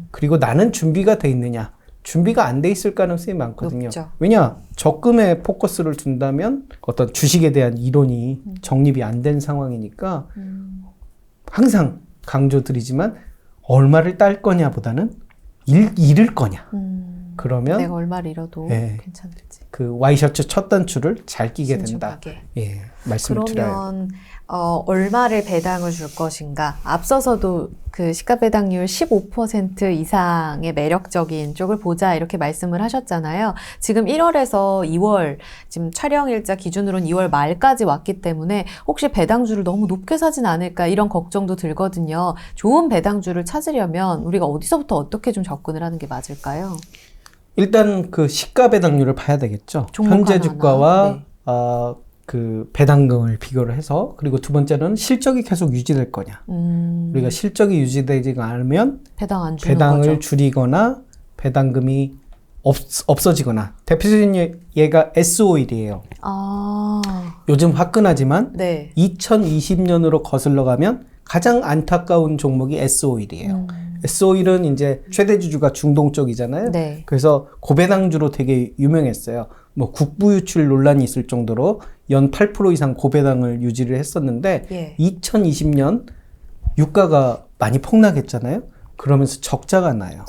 그리고 나는 준비가 돼 있느냐, 준비가 안 돼 있을 가능성이 많거든요. 높죠. 왜냐, 적금에 포커스를 둔다면 어떤 주식에 대한 이론이 정립이 안 된 상황이니까 항상 강조드리지만 얼마를 딸 거냐보다는 잃을 거냐. 그러면 내가 얼마를 잃어도 네. 괜찮을지. 그 와이셔츠 첫 단추를 잘 끼게 된다. 신중하게. 예, 말씀을 드려요. 그러면 얼마를 배당을 줄 것인가? 앞서서도 그 시가 배당률 15% 이상의 매력적인 쪽을 보자 이렇게 말씀을 하셨잖아요. 지금 1월에서 2월 지금 촬영 일자 기준으로는 2월 말까지 왔기 때문에 혹시 배당주를 너무 높게 사진 않을까 이런 걱정도 들거든요. 좋은 배당주를 찾으려면 우리가 어디서부터 어떻게 좀 접근을 하는 게 맞을까요? 일단 그 시가 배당률을 봐야 되겠죠. 종목 현재 하나하나. 주가와 네. 그 배당금을 비교를 해서, 그리고 두 번째는 실적이 계속 유지될 거냐. 우리가 실적이 유지되지 않으면 배당 안 주는 배당을 거죠. 줄이거나 배당금이 없어지거나. 대표적인 예가 S-오일이에요. 아, 요즘 화끈하지만 네. 2020년으로 거슬러 가면 가장 안타까운 종목이 S-오일이에요. S-오일은 이제 최대 주주가 중동 쪽이잖아요. 네. 그래서 고배당주로 되게 유명했어요. 뭐 국부 유출 논란이 있을 정도로 연 8% 이상 고배당을 유지를 했었는데 예. 2020년 유가가 많이 폭락했잖아요. 그러면서 적자가 나요.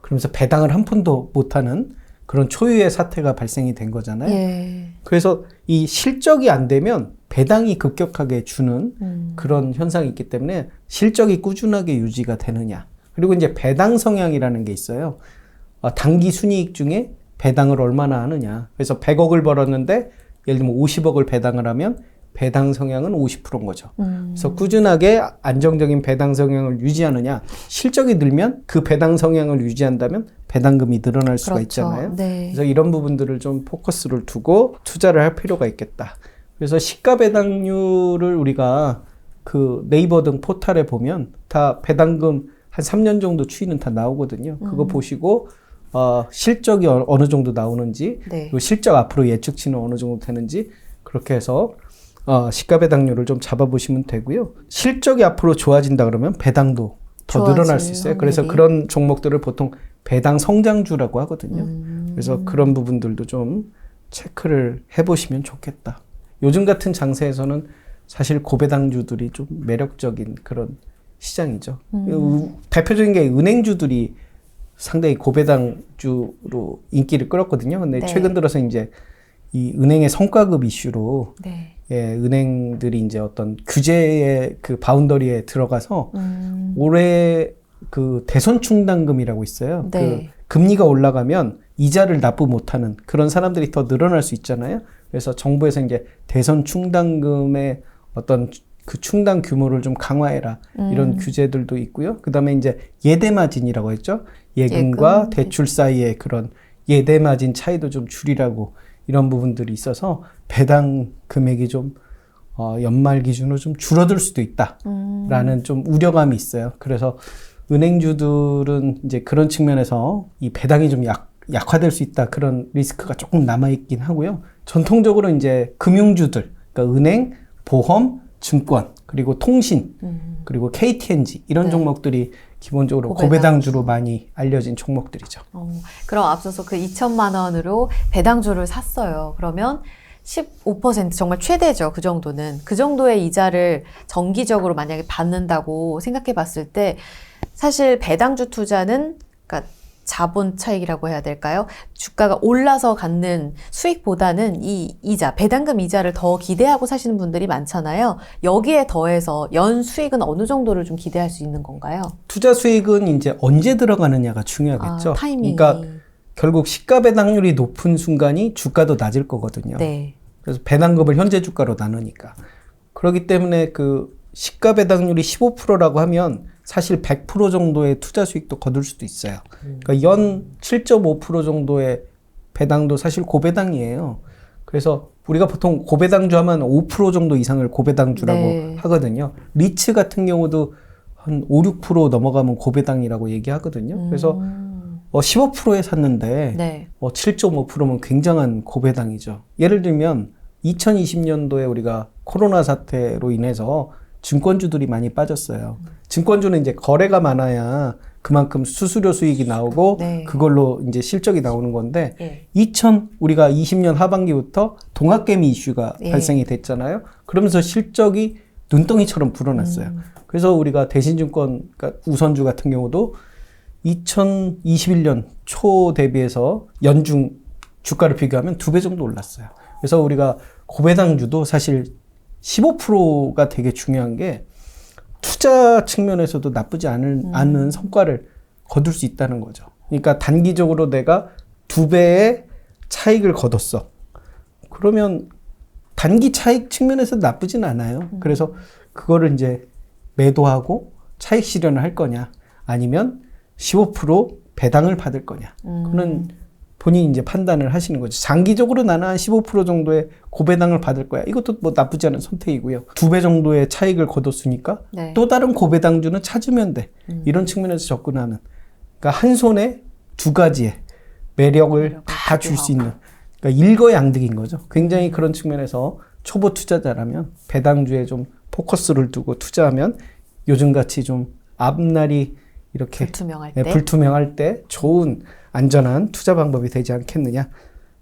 그러면서 배당을 한 푼도 못하는 그런 초유의 사태가 발생이 된 거잖아요. 예. 그래서 이 실적이 안 되면 배당이 급격하게 주는 그런 현상이 있기 때문에 실적이 꾸준하게 유지가 되느냐. 그리고 이제 배당 성향이라는 게 있어요. 단기 순이익 중에 배당을 얼마나 하느냐. 그래서 100억을 벌었는데 예를 들면 50억을 배당을 하면 배당 성향은 50%인 거죠. 그래서 꾸준하게 안정적인 배당 성향을 유지하느냐, 실적이 늘면 그 배당 성향을 유지한다면 배당금이 늘어날 수가 그렇죠. 있잖아요. 네. 그래서 이런 부분들을 좀 포커스를 두고 투자를 할 필요가 있겠다. 그래서 시가 배당률을 우리가 그 네이버 등 포털에 보면 다 배당금 한 3년 정도 추이는 다 나오거든요. 그거 보시고 실적이 어느 정도 나오는지, 네. 그리고 실적 앞으로 예측치는 어느 정도 되는지 그렇게 해서 시가 배당률을 좀 잡아보시면 되고요. 실적이 앞으로 좋아진다 그러면 배당도 더 늘어날 수 있어요. 그래서 확률이. 그런 종목들을 보통 배당 성장주라고 하거든요. 그래서 그런 부분들도 좀 체크를 해보시면 좋겠다. 요즘 같은 장세에서는 사실 고배당주들이 좀 매력적인 그런 시장이죠. 대표적인 게 은행주들이 상당히 고배당주로 인기를 끌었거든요. 근데 네. 최근 들어서 이제 이 은행의 성과급 이슈로 네. 예, 은행들이 이제 어떤 규제의 그 바운더리에 들어가서 올해 그 대손 충당금이라고 있어요. 네. 그 금리가 올라가면 이자를 납부 못하는 그런 사람들이 더 늘어날 수 있잖아요. 그래서 정부에서 이제 대손 충당금의 어떤 그 충당 규모를 좀 강화해라 이런 규제들도 있고요. 그다음에 이제 예대 마진이라고 했죠. 예금과 예금, 대출 사이의 그런 예대 마진 차이도 좀 줄이라고 이런 부분들이 있어서 배당 금액이 좀 연말 기준으로 좀 줄어들 수도 있다라는 좀 우려감이 있어요. 그래서 은행주들은 이제 그런 측면에서 이 배당이 좀 약화될 수 있다 그런 리스크가 조금 남아 있긴 하고요. 전통적으로 이제 금융주들, 그러니까 은행, 보험, 증권, 그리고 통신, 그리고 KTNG 이런 네. 종목들이 기본적으로 고배당주. 고배당주로 많이 알려진 종목들이죠. 그럼 앞서서 그 2천만 원으로 배당주를 샀어요. 그러면 15% 정말 최대죠. 그 정도는. 그 정도의 이자를 정기적으로 만약에 받는다고 생각해 봤을 때 사실 배당주 투자는 그러니까 자본 차익이라고 해야 될까요? 주가가 올라서 갖는 수익보다는 이 이자, 배당금 이자를 더 기대하고 사시는 분들이 많잖아요. 여기에 더해서 연 수익은 어느 정도를 좀 기대할 수 있는 건가요? 투자 수익은 이제 언제 들어가느냐가 중요하겠죠. 타이밍이. 그러니까 결국 시가 배당률이 높은 순간이 주가도 낮을 거거든요. 네. 그래서 배당금을 현재 주가로 나누니까. 그렇기 때문에 그 시가 배당률이 15%라고 하면 사실 100% 정도의 투자 수익도 거둘 수도 있어요. 그러니까 연 7.5% 정도의 배당도 사실 고배당이에요. 그래서 우리가 보통 고배당주 하면 5% 정도 이상을 고배당주라고 네. 하거든요. 리츠 같은 경우도 한 5, 6% 넘어가면 고배당이라고 얘기하거든요. 그래서 15%에 샀는데 네. 7.5%면 굉장한 고배당이죠. 예를 들면 2020년도에 우리가 코로나 사태로 인해서 증권주들이 많이 빠졌어요. 증권주는 이제 거래가 많아야 그만큼 수수료 수익이 나오고 네. 그걸로 이제 실적이 나오는 건데 예. 우리가 20년 하반기부터 동학개미 이슈가 예. 발생이 됐잖아요. 그러면서 실적이 눈덩이처럼 불어났어요. 그래서 우리가 대신증권 그러니까 우선주 같은 경우도 2021년 초 대비해서 연중 주가를 비교하면 2배 정도 올랐어요. 그래서 우리가 고배당주도 사실 15%가 되게 중요한 게 투자 측면에서도 나쁘지 않은 성과를 거둘 수 있다는 거죠. 그러니까 단기적으로 내가 2배의 차익을 거뒀어. 그러면 단기 차익 측면에서 나쁘진 않아요. 그래서 그거를 이제 매도하고 차익 실현을 할 거냐, 아니면 15% 배당을 받을 거냐. 그는 본인이 이제 판단을 하시는 거죠. 장기적으로 나는 한 15% 정도의 고배당을 받을 거야. 이것도 뭐 나쁘지 않은 선택이고요. 2배 정도의 차익을 거뒀으니까 네. 또 다른 고배당주는 찾으면 돼. 이런 측면에서 접근하는. 그러니까 한 손에 두 가지의 매력을 다 줄 수 있는. 그러니까 일거양득인 거죠. 굉장히 그런 측면에서 초보 투자자라면 배당주에 좀 포커스를 두고 투자하면 요즘같이 좀 앞날이 이렇게 불투명할 네, 때. 불투명할 때 좋은 안전한 투자 방법이 되지 않겠느냐.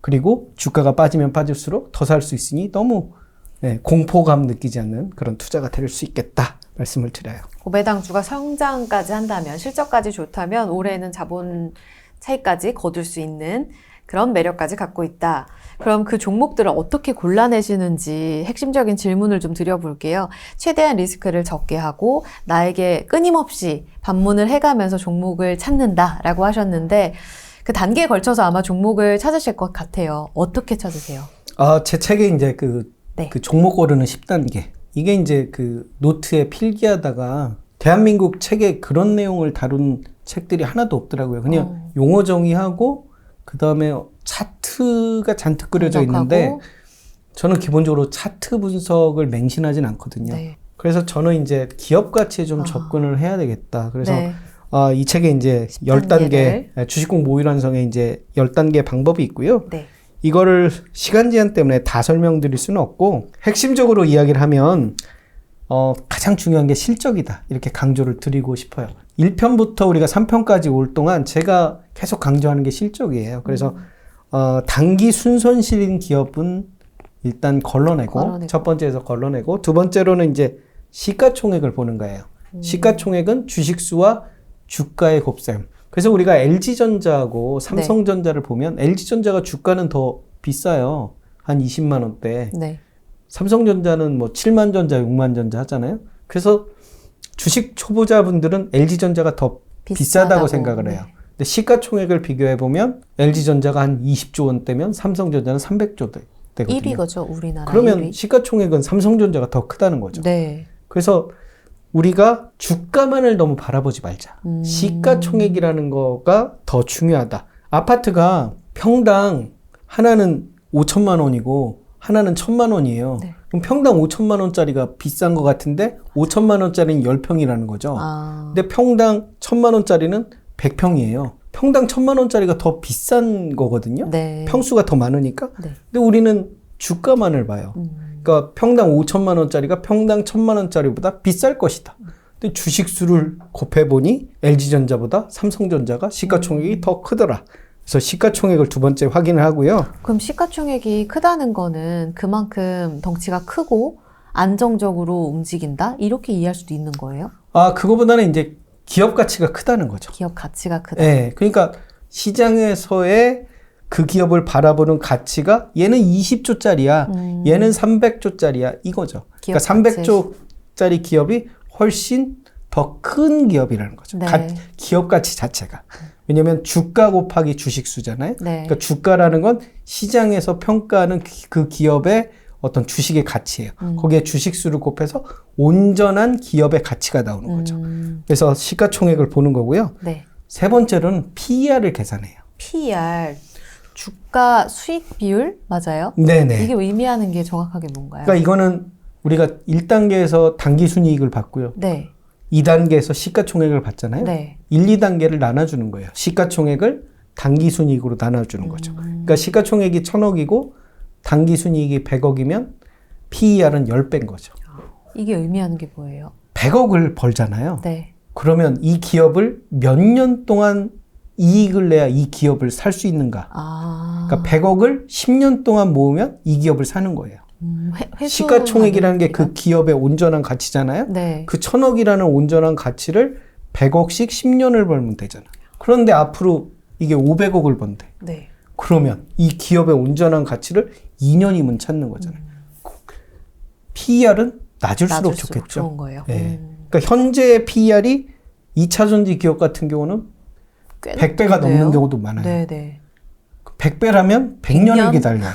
그리고 주가가 빠지면 빠질수록 더 살 수 있으니 너무 공포감 느끼지 않는 그런 투자가 될 수 있겠다 말씀을 드려요. 고배당주가 성장까지 한다면, 실적까지 좋다면 올해는 자본 차익까지 거둘 수 있는 그런 매력까지 갖고 있다. 그럼 그 종목들을 어떻게 골라내시는지 핵심적인 질문을 좀 드려볼게요. 최대한 리스크를 적게 하고 나에게 끊임없이 방문을 해가면서 종목을 찾는다라고 하셨는데 그 단계에 걸쳐서 아마 종목을 찾으실 것 같아요. 어떻게 찾으세요? 제 책에 이제 그 네. 그 종목 고르는 10단계. 이게 이제 그 노트에 필기하다가 대한민국 책에 그런 내용을 다룬 책들이 하나도 없더라고요. 그냥 용어 정의하고 그 다음에 차트가 잔뜩 그려져 있는데 저는 기본적으로 차트 분석을 맹신하진 않거든요. 네. 그래서 저는 이제 기업 가치에 좀 접근을 해야 되겠다. 그래서 네. 이 책에 이제 10단계 주식 공부 모의란성에 이제 10단계 방법이 있고요. 네. 이거를 시간 제한 때문에 다 설명드릴 수는 없고 핵심적으로 이야기를 하면 가장 중요한 게 실적이다. 이렇게 강조를 드리고 싶어요. 1편부터 우리가 3편까지 올 동안 제가 계속 강조하는 게 실적이에요. 그래서 단기 순손실인 기업은 일단 걸러내고 첫 번째에서 걸러내고 두 번째로는 이제 시가총액을 보는 거예요. 시가총액은 주식수와 주가의 곱셈. 그래서 우리가 LG전자하고 삼성전자를 보면 LG전자가 주가는 더 비싸요. 한 20만 원대. 네. 삼성전자는 뭐 7만 전자, 6만 전자 하잖아요. 그래서 주식 초보자분들은 LG전자가 더 비싸다고 생각을 해요. 근데 시가총액을 비교해 보면 LG전자가 한 20조 원대면 삼성전자는 300조 되거든요. 1위거죠, 우리나라. 그러면 1위. 시가총액은 삼성전자가 더 크다는 거죠. 네. 그래서 우리가 주가만을 너무 바라보지 말자. 시가총액이라는 거가 더 중요하다. 아파트가 평당 하나는 5천만 원이고 하나는 1,000만 원이에요. 네. 그럼 평당 5천만 원짜리가 비싼 것 같은데 5천만 원짜리는 10평이라는 거죠. 근데 평당 1,000만 원짜리는 100평이에요. 평당 1,000만 원짜리가 더 비싼 거거든요. 네. 평수가 더 많으니까. 네. 근데 우리는 주가만을 봐요. 그러니까 평당 5천만 원짜리가 평당 1,000만 원짜리보다 비쌀 것이다. 근데 주식수를 곱해보니 LG전자보다 삼성전자가 시가총액이 더 크더라. 그래서 시가총액을 두 번째 확인을 하고요. 그럼 시가총액이 크다는 거는 그만큼 덩치가 크고 안정적으로 움직인다? 이렇게 이해할 수도 있는 거예요? 그거보다는 이제 기업 가치가 크다는 거죠. 기업 가치가 크다. 네. 그러니까 시장에서의 그 기업을 바라보는 가치가 얘는 20조짜리야. 얘는 300조짜리야. 이거죠. 그러니까 300조짜리 기업이 훨씬 더 큰 기업이라는 거죠. 네. 기업 가치 자체가. 왜냐하면 주가 곱하기 주식수잖아요. 네. 그러니까 주가라는 건 시장에서 평가하는 그 기업의 어떤 주식의 가치예요. 거기에 주식수를 곱해서 온전한 기업의 가치가 나오는 거죠. 그래서 시가총액을 보는 거고요. 네. 세 번째로는 PER을 계산해요. PER, 주가 수익 비율 맞아요? 네네. 이게 의미하는 게 정확하게 뭔가요? 그러니까 이거는 우리가 1단계에서 단기 순이익을 받고요. 네. 2단계에서 시가총액을 받잖아요. 네. 1, 2단계를 나눠주는 거예요. 시가총액을 단기 순이익으로 나눠주는 거죠. 그러니까 시가총액이 1,000억이고 단기 순이익이 100억이면 PER은 10배인 거죠. 이게 의미하는 게 뭐예요? 100억을 벌잖아요. 네. 그러면 이 기업을 몇 년 동안 이익을 내야 이 기업을 살 수 있는가? 그러니까 100억을 10년 동안 모으면 이 기업을 사는 거예요. 시가총액이라는 게 그 기업의 온전한 가치잖아요. 네. 그 1,000억이라는 온전한 가치를 100억씩 10년을 벌면 되잖아요. 그런데 앞으로 이게 500억을 번대. 네. 그러면 이 기업의 온전한 가치를 2년이면 찾는 거잖아요. PER은 낮을수록 좋겠죠. 좋은 거예요. 네. 그러니까 현재 PER이 2차전지 기업 같은 경우는 100배가 넘는 경우도 많아요. 네네. 100배라면 100년을 기다려요.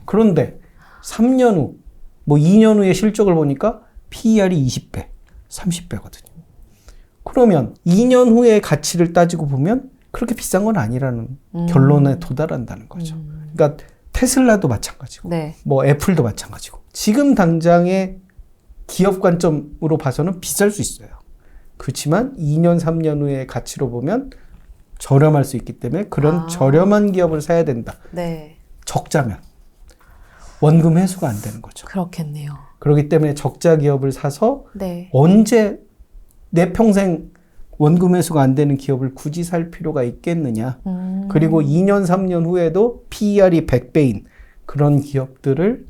그런데 3년 후, 뭐 2년 후의 실적을 보니까 PER이 20배, 30배거든요. 그러면 2년 후의 가치를 따지고 보면 그렇게 비싼 건 아니라는 결론에 도달한다는 거죠. 그러니까 테슬라도 마찬가지고, 네. 뭐 애플도 마찬가지고. 지금 당장의 기업 관점으로 봐서는 비쌀 수 있어요. 그렇지만 2년, 3년 후의 가치로 보면 저렴할 수 있기 때문에 그런 저렴한 기업을 사야 된다. 네. 적자면. 원금 회수가 안 되는 거죠. 그렇겠네요. 그렇기 때문에 적자 기업을 사서 네. 언제 내 평생 원금 회수가 안 되는 기업을 굳이 살 필요가 있겠느냐. 그리고 2년, 3년 후에도 PER이 100배인 그런 기업들을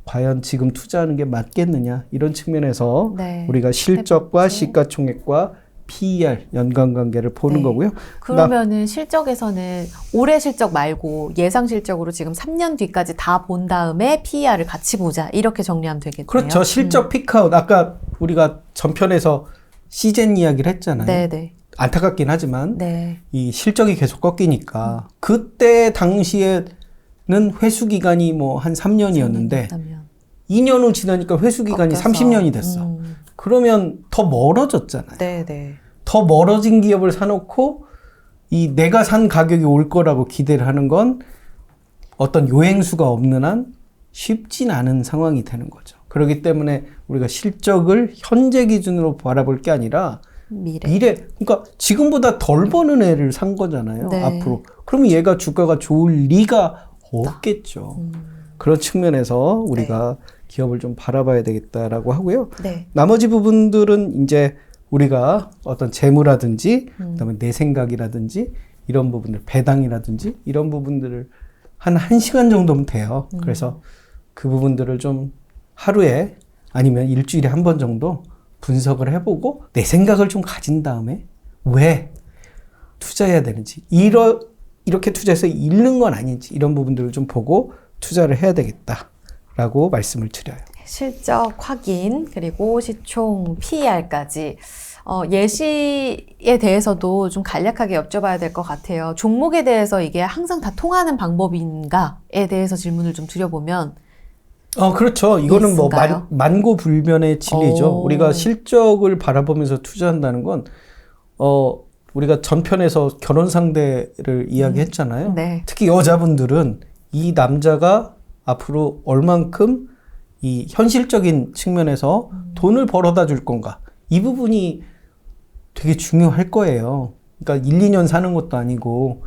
과연 지금 투자하는 게 맞겠느냐. 이런 측면에서 네. 우리가 실적과 시가총액과 PER 연관관계를 보는 네. 거고요. 그러면은 실적에서는 올해 실적 말고 예상 실적으로 지금 3년 뒤까지 다 본 다음에 PER을 같이 보자. 이렇게 정리하면 되겠네요. 그렇죠. 실적 피크아웃. 아까 우리가 전편에서 시젠 이야기를 했잖아요. 네네. 안타깝긴 하지만 네. 이 실적이 계속 꺾이니까 그때 당시에는 회수 기간이 뭐 한 3년이었는데 3년. 2년 후 지나니까 회수 기간이 꺾여서. 30년이 됐어. 그러면 더 멀어졌잖아요. 네네. 더 멀어진 기업을 사놓고 이 내가 산 가격이 올 거라고 기대를 하는 건 어떤 요행수가 없는 한 쉽진 않은 상황이 되는 거죠. 그렇기 때문에 우리가 실적을 현재 기준으로 바라볼 게 아니라 미래. 그러니까 지금보다 덜 버는 애를 산 거잖아요. 네. 앞으로. 그러면 얘가 주가가 좋을 리가 없겠죠. 그런 측면에서 우리가 기업을 좀 바라봐야 되겠다라고 하고요. 네. 나머지 부분들은 이제 우리가 어떤 재무라든지 그다음에 내 생각이라든지 이런 부분들, 배당이라든지 이런 부분들을 한 1시간 정도면 돼요. 그래서 그 부분들을 좀 하루에 아니면 일주일에 한 번 정도 분석을 해보고 내 생각을 좀 가진 다음에 왜 투자해야 되는지, 이렇게 투자해서 잃는 건 아닌지 이런 부분들을 좀 보고 투자를 해야 되겠다라고 말씀을 드려요. 실적 확인, 그리고 시총 PER까지. 예시에 대해서도 좀 간략하게 여쭤봐야 될 것 같아요. 종목에 대해서 이게 항상 다 통하는 방법인가에 대해서 질문을 좀 드려보면. 그렇죠. 이거는 뭐 있을까요? 만고불변의 진리죠. 우리가 실적을 바라보면서 투자한다는 건, 우리가 전편에서 결혼 상대를 이야기했잖아요. 네. 특히 여자분들은 이 남자가 앞으로 얼만큼 이 현실적인 측면에서 돈을 벌어다 줄 건가. 이 부분이 되게 중요할 거예요. 그러니까 1, 2년 사는 것도 아니고,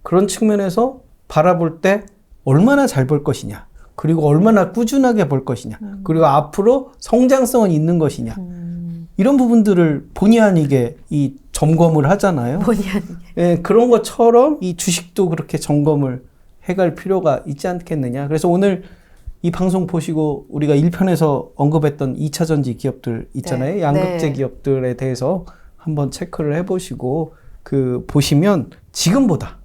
그런 측면에서 바라볼 때 얼마나 잘 벌 것이냐. 그리고 얼마나 꾸준하게 벌 것이냐. 그리고 앞으로 성장성은 있는 것이냐. 이런 부분들을 본의 아니게 이 점검을 하잖아요. 본의 아니게. 예, 그런 것처럼 이 주식도 그렇게 점검을 해갈 필요가 있지 않겠느냐. 그래서 오늘 이 방송 보시고 우리가 1편에서 언급했던 2차전지 기업들 있잖아요. 네. 양극재 네. 기업들에 대해서 한번 체크를 해보시고 보시면 지금보다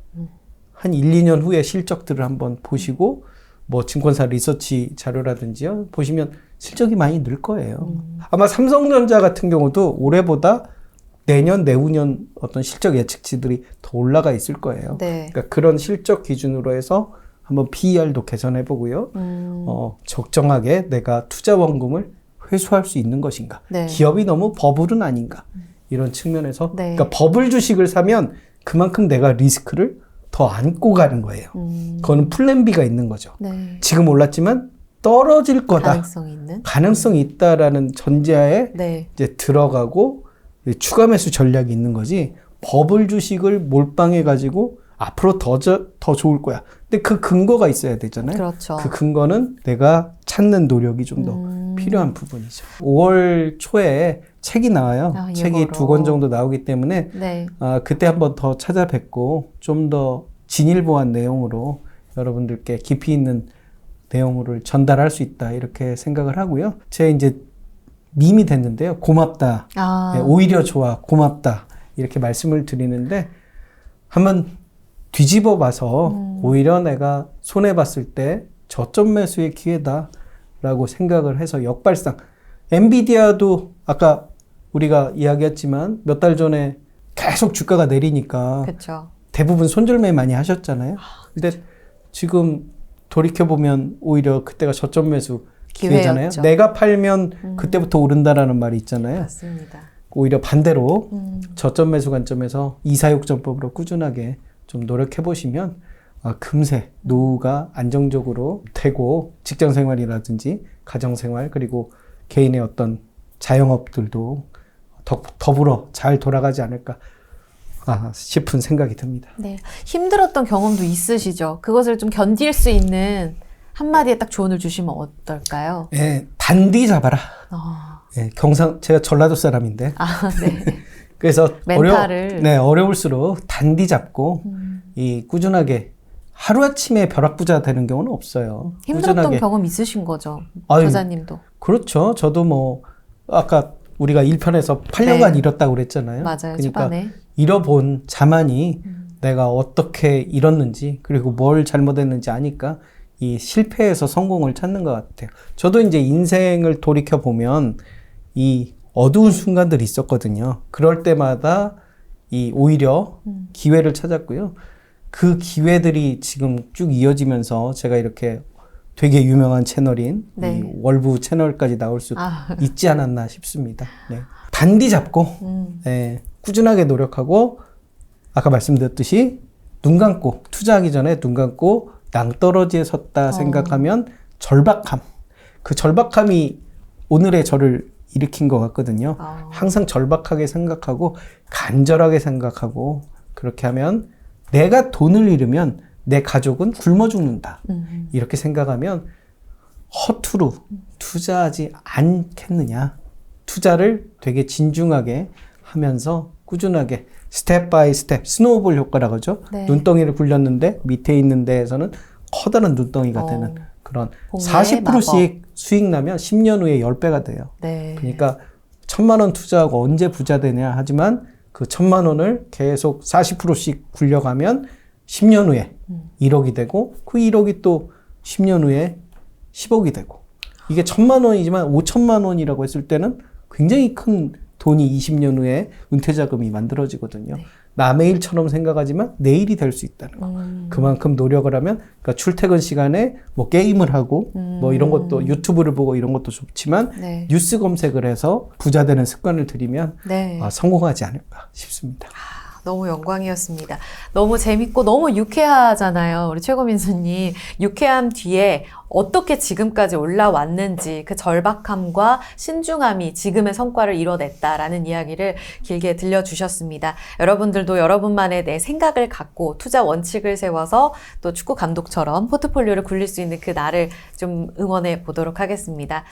한 1, 2년 후에 실적들을 한번 보시고 뭐 증권사 리서치 자료라든지요. 보시면 실적이 많이 늘 거예요. 아마 삼성전자 같은 경우도 올해보다 내년, 내후년 어떤 실적 예측치들이 더 올라가 있을 거예요. 네. 그러니까 그런 실적 기준으로 해서 한번 PER도 개선해 보고요. 적정하게 내가 투자 원금을 회수할 수 있는 것인가. 네. 기업이 너무 버블은 아닌가. 이런 측면에서 네. 그러니까 버블 주식을 사면 그만큼 내가 리스크를 더 안고 가는 거예요. 그거는 플랜 B가 있는 거죠. 네. 지금 올랐지만 떨어질 거다. 가능성이 있는. 가능성이 있다라는 전제하에 네. 이제 들어가고 추가 매수 전략이 있는 거지. 버블 주식을 몰빵해 가지고 앞으로 더 좋을 거야. 근데 그 근거가 있어야 되잖아요. 그렇죠. 그 근거는 내가 찾는 노력이 좀 더 필요한 부분이죠. 5월 초에 책이 나와요. 책이 예고로. 2권 정도 나오기 때문에 네. 그때 한번 더 찾아뵙고 좀 더 진일보한 내용으로 여러분들께 깊이 있는 내용을 전달할 수 있다 이렇게 생각을 하고요. 제 이제 밈이 됐는데요. 고맙다. 네, 오히려 좋아. 고맙다. 이렇게 말씀을 드리는데 한번 뒤집어 봐서 오히려 내가 손해봤을 때 저점 매수의 기회다라고 생각을 해서 역발상. 엔비디아도 아까 우리가 이야기했지만 몇 달 전에 계속 주가가 내리니까 그렇죠. 대부분 손절매 많이 하셨잖아요. 근데 지금 돌이켜보면 오히려 그때가 저점 매수 기회잖아요. 기회였죠. 내가 팔면 그때부터 오른다라는 말이 있잖아요. 맞습니다. 오히려 반대로 저점 매수 관점에서 246전법으로 꾸준하게 좀 노력해 보시면 금세 노후가 안정적으로 되고 직장 생활이라든지 가정 생활 그리고 개인의 어떤 자영업들도 더불어 잘 돌아가지 않을까 싶은 생각이 듭니다. 네. 힘들었던 경험도 있으시죠? 그것을 좀 견딜 수 있는 한마디에 딱 조언을 주시면 어떨까요? 네, 단디 잡아라. 네, 제가 전라도 사람인데. 네. 그래서 멘탈을. 어려울수록 단디 잡고 이 꾸준하게 하루아침에 벼락부자 되는 경우는 없어요. 힘들었던 꾸준하게. 경험 있으신 거죠? 아유, 저자님도. 그렇죠. 저도 뭐 아까 우리가 1편에서 8년간 네. 잃었다고 그랬잖아요. 맞아요. 그러니까 초반에. 잃어본 자만이 내가 어떻게 잃었는지 그리고 뭘 잘못했는지 아니까 이 실패에서 성공을 찾는 것 같아요. 저도 이제 인생을 돌이켜 보면 이 어두운 순간들이 있었거든요. 그럴 때마다 이 오히려 기회를 찾았고요. 그 기회들이 지금 쭉 이어지면서 제가 이렇게 되게 유명한 채널인 네. 이 월부 채널까지 나올 수 아. 있지 않았나 싶습니다. 네. 단디 잡고 네, 꾸준하게 노력하고 아까 말씀드렸듯이 눈 감고 투자하기 전에 눈 감고 낭떠러지에 섰다 생각하면 절박함. 그 절박함이 오늘의 저를 일으킨 것 같거든요. 항상 절박하게 생각하고 간절하게 생각하고 그렇게 하면 내가 돈을 잃으면 내 가족은 굶어 죽는다. 이렇게 생각하면 허투루 투자하지 않겠느냐. 투자를 되게 진중하게 하면서 꾸준하게 스텝 바이 스텝 스노우볼 효과라고 하죠. 네. 눈덩이를 눈덩이를 굴렸는데 밑에 있는 데에서는 커다란 눈덩이가 되는 그런 복리의 40%씩 수익 나면 10년 후에 10배가 돼요. 네. 그러니까 1,000만 원 투자하고 언제 부자 되냐 하지만 그 1,000만 원을 계속 40%씩 굴려가면 10년 후에 1억이 되고 그 1억이 또 10년 후에 10억이 되고 이게 1,000만 원이지만 5천만 원이라고 했을 때는 굉장히 큰 돈이 20년 후에 은퇴자금이 만들어지거든요. 네. 남의 일처럼 생각하지만 내일이 될 수 있다는 거. 그만큼 노력을 하면 그러니까 출퇴근 시간에 뭐 게임을 하고 뭐 이런 것도 유튜브를 보고 이런 것도 좋지만 네. 뉴스 검색을 해서 부자 되는 습관을 들이면 네. 성공하지 않을까 싶습니다. 너무 영광이었습니다. 너무 재밌고 너무 유쾌하잖아요. 우리 최고민수님. 유쾌함 뒤에 어떻게 지금까지 올라왔는지 그 절박함과 신중함이 지금의 성과를 이뤄냈다라는 이야기를 길게 들려주셨습니다. 여러분들도 여러분만의 내 생각을 갖고 투자 원칙을 세워서 또 축구 감독처럼 포트폴리오를 굴릴 수 있는 그 날을 좀 응원해 보도록 하겠습니다.